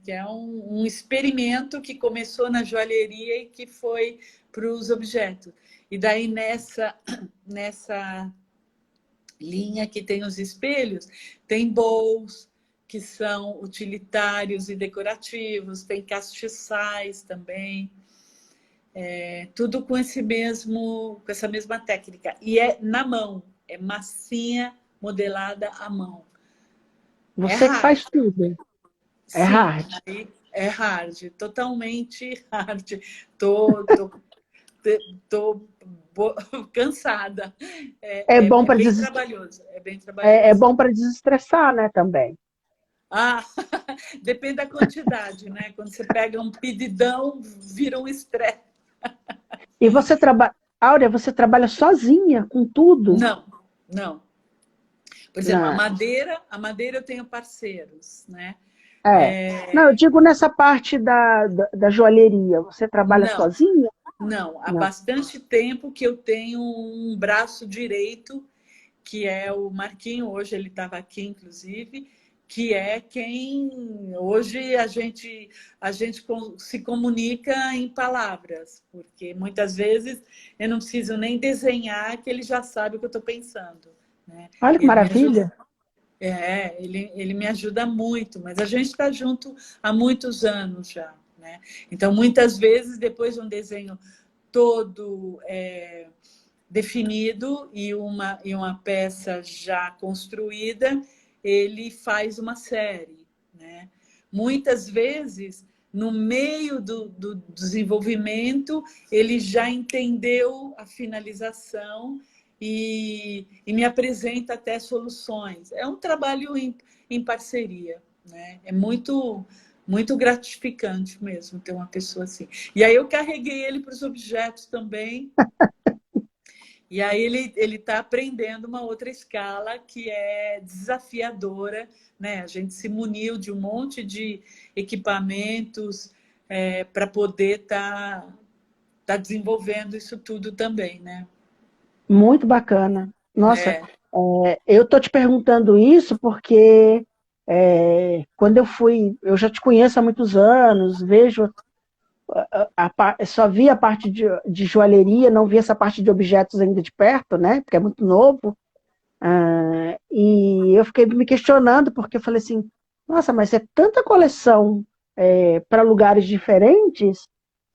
que é um experimento que começou na joalheria e que foi para os objetos. E daí nessa linha que tem os espelhos, tem bowls, que são utilitários e decorativos, tem castiçais também, tudo com com essa mesma técnica. E é na mão, é massinha modelada à mão. É Você que hard. faz tudo. É Sim, hard. aí é hard, totalmente hard. Tô, tô cansada. É bom É para bem trabalhoso, é bem é trabalhoso. bom para desestressar, né, também. Ah, depende da quantidade, né? Quando você pega um pedidão, vira um estresse. E você trabalha, Áurea, você trabalha sozinha com tudo? Não, não. Por exemplo, Na, a madeira eu tenho parceiros, né? é. Não, eu É, digo nessa parte da joalheria. Você trabalha não, sozinha? não. Há Não. bastante tempo que eu tenho um braço direito que é o Marquinho, hoje ele estava aqui, inclusive, que é quem hoje a gente se comunica em palavras, porque muitas vezes eu não preciso nem desenhar, que ele já sabe o que eu estou pensando. Né? Olha E que ele me ajuda. maravilha. Ele me ajuda muito, mas a gente está junto há muitos anos já. Né? Então, muitas vezes, depois de um desenho todo definido e uma peça já construída, ele faz uma série. Né? Muitas vezes, no meio do desenvolvimento, ele já entendeu a finalização e me apresenta até soluções. É um trabalho em parceria. Né? É muito gratificante mesmo ter uma pessoa assim. E aí eu carreguei ele para os objetos também. E aí ele está aprendendo uma outra escala que é desafiadora, né? A gente se muniu de um monte de equipamentos para poder tá desenvolvendo isso tudo também, né? Muito bacana. Nossa, É, eu tô te perguntando isso porque quando eu já te conheço há muitos anos, vejo só vi a parte de joalheria, não vi essa parte de objetos ainda de perto, né? Porque é muito novo. E eu fiquei me questionando, porque eu falei assim, nossa, mas é tanta coleção para lugares diferentes,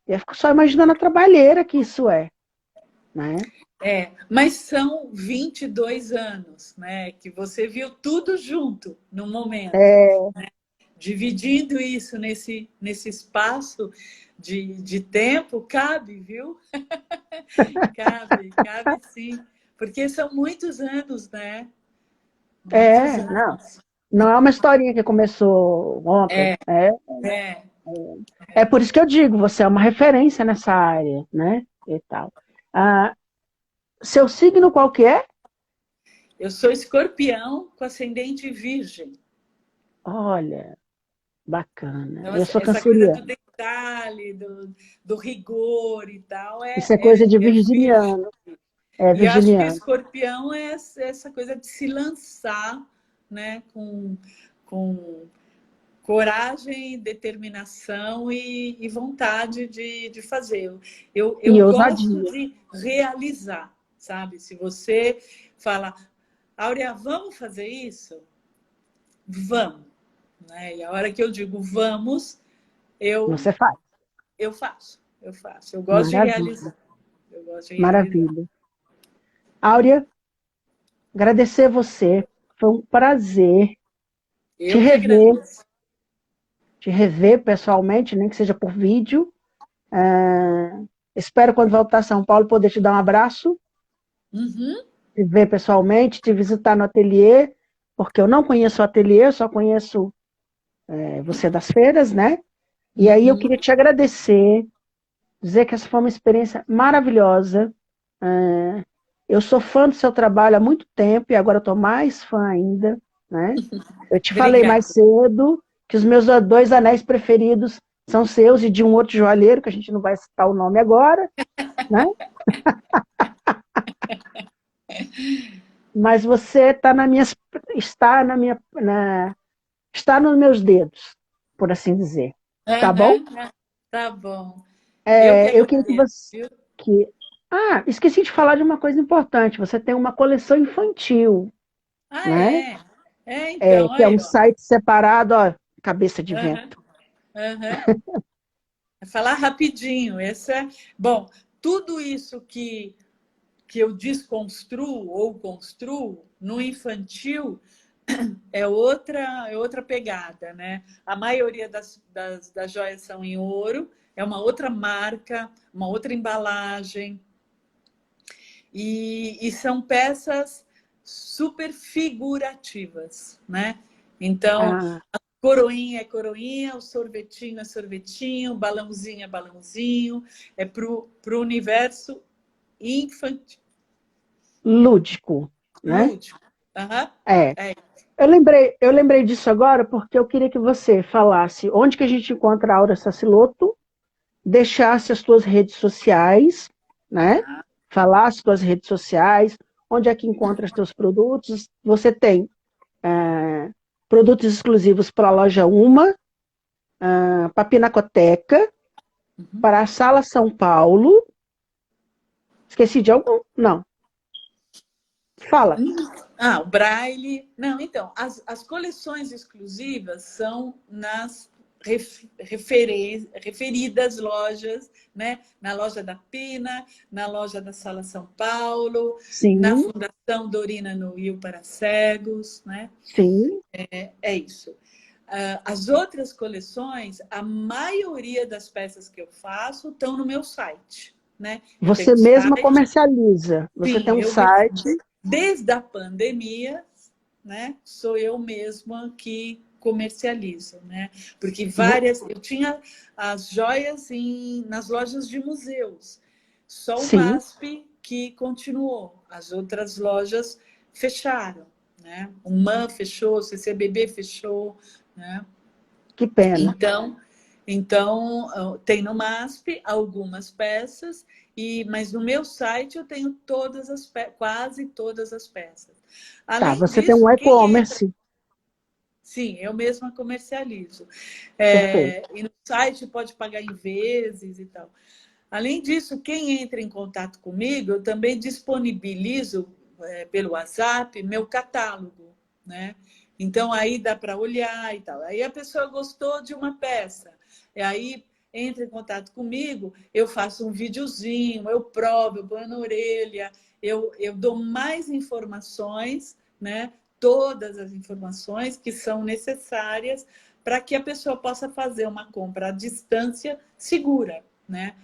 e eu fico só imaginando a trabalheira que isso é, né? mas são 22 anos, né? Que você viu tudo junto no momento. É, Dividindo isso nesse espaço de tempo, cabe, viu? Cabe sim. Porque são muitos anos, né? Muitos não, anos. não é uma historinha que começou ontem. É, é. É por isso que eu digo, você é uma referência nessa área, né? E tal. Ah, seu signo qual que é? Eu sou escorpião com ascendente virgem. Olha, bacana. Então, Eu sou essa coisa do canceriana. detalhe, do rigor e tal, Isso é coisa de é firme. virginiano. É E eu acho que o virginiano. escorpião é essa coisa de se lançar, né, com coragem, determinação e vontade de fazer. Eu E gosto ousadia. de realizar, sabe? Se você fala, Áurea, vamos fazer isso? Vamos. Né? E a hora que eu digo vamos, eu, Você faz. eu faço. Eu faço. Eu gosto de Maravilha. realizar. Eu gosto de realizar. Maravilha. Áurea, agradecer você. Foi um prazer te Eu que rever, agradeço. te rever pessoalmente, nem que seja por vídeo. Espero, quando voltar a São Paulo, poder te dar um abraço, Uhum. te ver pessoalmente, te visitar no ateliê, porque eu não conheço o ateliê, eu só conheço você das feiras, né? E aí eu Uhum. queria te agradecer, dizer que essa foi uma experiência maravilhosa. Eu sou fã do seu trabalho há muito tempo e agora eu estou mais fã ainda, né? Eu te falei mais Obrigada. cedo que os meus 2 anéis preferidos são seus e de um outro joalheiro, que a gente não vai citar o nome agora, né? Mas você está nos meus dedos, por assim dizer. Tá bom? Uhum. Tá bom. Eu que Eu queria que agradeço, você. viu? Esqueci de falar de uma coisa importante. Você tem uma coleção infantil, Ah, né? é? É, então, Que é um aí, ó. site separado, ó, cabeça de Uhum. vento. Uhum. Vou falar rapidinho. Bom, tudo isso que eu desconstruo ou construo no infantil é outra pegada, né? A maioria das joias são em ouro, é uma outra marca, uma outra embalagem, e são peças super figurativas, né? Então, Ah, coroinha é coroinha, o sorvetinho é sorvetinho, balãozinho é balãozinho, é pro universo infantil, lúdico, né? lúdico. Aham. É. É. Eu lembrei disso agora porque eu queria que você falasse onde que a gente encontra a Aura Saciloto, deixasse as tuas redes sociais, né? Tá. Falasse as tuas redes sociais, onde é que encontra os teus produtos. Você tem produtos exclusivos para a loja Uma, para a Pinacoteca, Uhum. para a Sala São Paulo. Esqueci de algum? Não. Fala. O Braille. Não, então, as coleções exclusivas são nas referidas lojas, né? Na loja da Pina, na loja da Sala São Paulo, na Sim, Fundação Dorina no Rio para Cegos, né? sim. É isso. As outras coleções, a maioria das peças que eu faço estão no meu site, né? Eu tenho Você um mesma site. comercializa. Você tem Sim, um site. desde a pandemia, né? Sou eu mesma que comercializo, né? Porque eu tinha as joias nas lojas de museus. Só o Sim, MASP que continuou. As outras lojas fecharam, né? O MAN fechou, o CCBB fechou, né? que pena. Então, tem no MASP algumas peças, mas no meu site eu tenho quase todas as peças. Tá, Além você tem disso, um quem entra. e-commerce. Sim, eu mesma comercializo. Perfeito. E no site pode pagar em vezes e tal. Além disso, quem entra em contato comigo, eu também disponibilizo pelo WhatsApp meu catálogo, né? Então aí dá para olhar e tal. Aí a pessoa gostou de uma peça, e aí entra em contato comigo, eu faço um videozinho, eu provo, eu ponho na orelha, eu dou mais informações, né? Todas as informações que são necessárias para que a pessoa possa fazer uma compra à distância segura, né?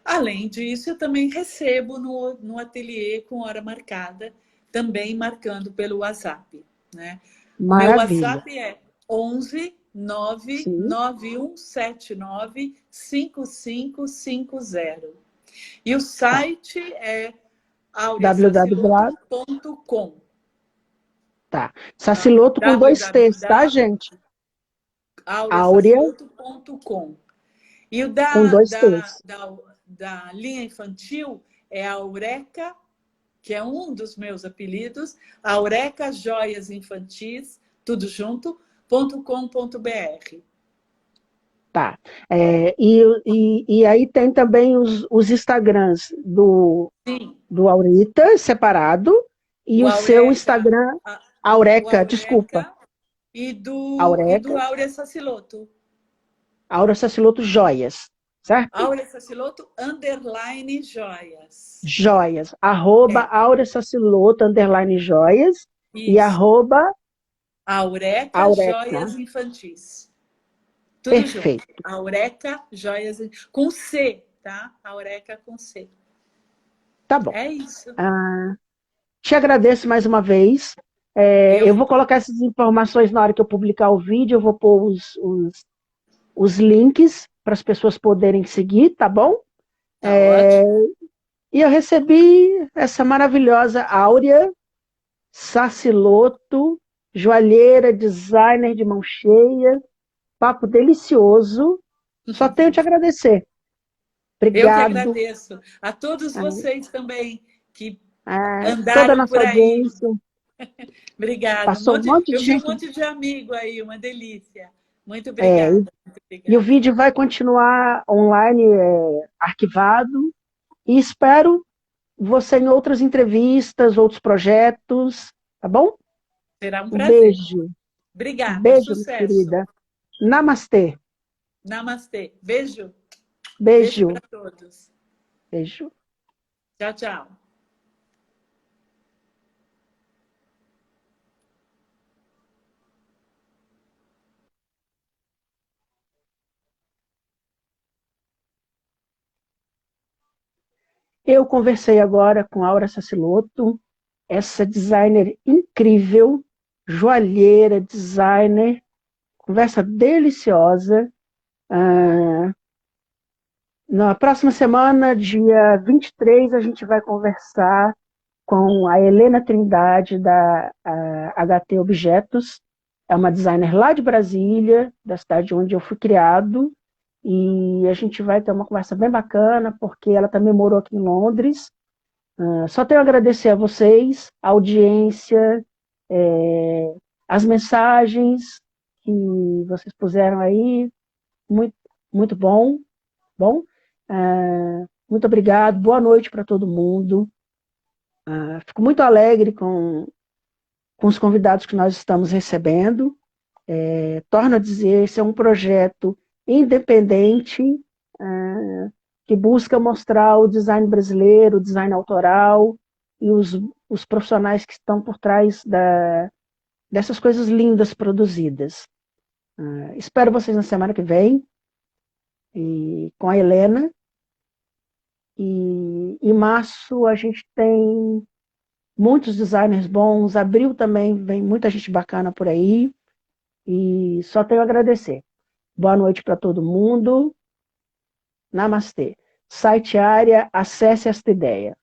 Além disso, eu também recebo no ateliê com hora marcada, também marcando pelo WhatsApp, né? O meu Maravilha. WhatsApp é 11 Sim. 99179 5550. E o Tá. site é www. aureasaciloto.com. Tá. Saciloto com 2 T's, tá, www. gente? Áurea, aureasaciloto.com. E o com dois T's. da linha infantil é a Aureca, que é um dos meus apelidos, Aureca Joias Infantis, tudo junto, .com.br. Tá. E aí tem também os Instagrams Sim, do Aurita, separado, e o o seu Aureca, Instagram, o Aureca, desculpa, Aureca e Aureca, do Áurea Saciloto. Aura Saciloto Joias, certo? Áurea Saciloto, _ joias. Joias, É, @Aura Saciloto, _joias, e isso. Aureca Aureca, Joias Infantis. Tudo junto. perfeito. Aureca Joias com C, tá? Aureca com C. Tá bom. É isso. Ah, te agradeço mais uma vez. Eu Eu vou colocar essas informações na hora que eu publicar o vídeo, eu vou pôr os links para as pessoas poderem seguir, tá bom? tá ótimo. E eu recebi essa maravilhosa Áurea Saciloto, joalheira, designer de mão cheia, papo delicioso. Só tenho a te agradecer. Eu que Obrigado. agradeço a todos vocês também que Toda a andaram nossa por aí. audiência. Obrigada. Passou um monte de Eu vi um gente. monte de amigo aí, uma delícia. Muito É, obrigada. Muito e o obrigada. vídeo vai continuar online, arquivado. E espero você em outras entrevistas, outros projetos. Tá bom? Será um Um prazer. beijo. Um Obrigada. beijo, minha Sucesso. querida. Namastê. Namastê. Beijo. Beijo Beijo. para todos. Beijo. Tchau, tchau. Eu conversei agora com Aura Saciloto, essa designer incrível, joalheira, designer, conversa deliciosa. Na próxima semana, dia 23, a gente vai conversar com a Helena Trindade, da HT Objetos. É uma designer lá de Brasília, da cidade onde eu fui criado, e a gente vai ter uma conversa bem bacana, porque ela também morou aqui em Londres. Só tenho a agradecer a vocês, a audiência, as mensagens que vocês puseram aí, muito, muito bom, bom? Muito obrigado, boa noite para todo mundo. Fico muito alegre com os convidados que nós estamos recebendo. Torno a dizer, esse é um projeto independente, que busca mostrar o design brasileiro, o design autoral e os profissionais que estão por trás dessas coisas lindas produzidas. Espero vocês na semana que vem, com a Helena. E em março a gente tem muitos designers bons, abril também vem muita gente bacana por aí, e só tenho a agradecer. Boa noite para todo mundo. Namastê. Site Área, acesse esta ideia.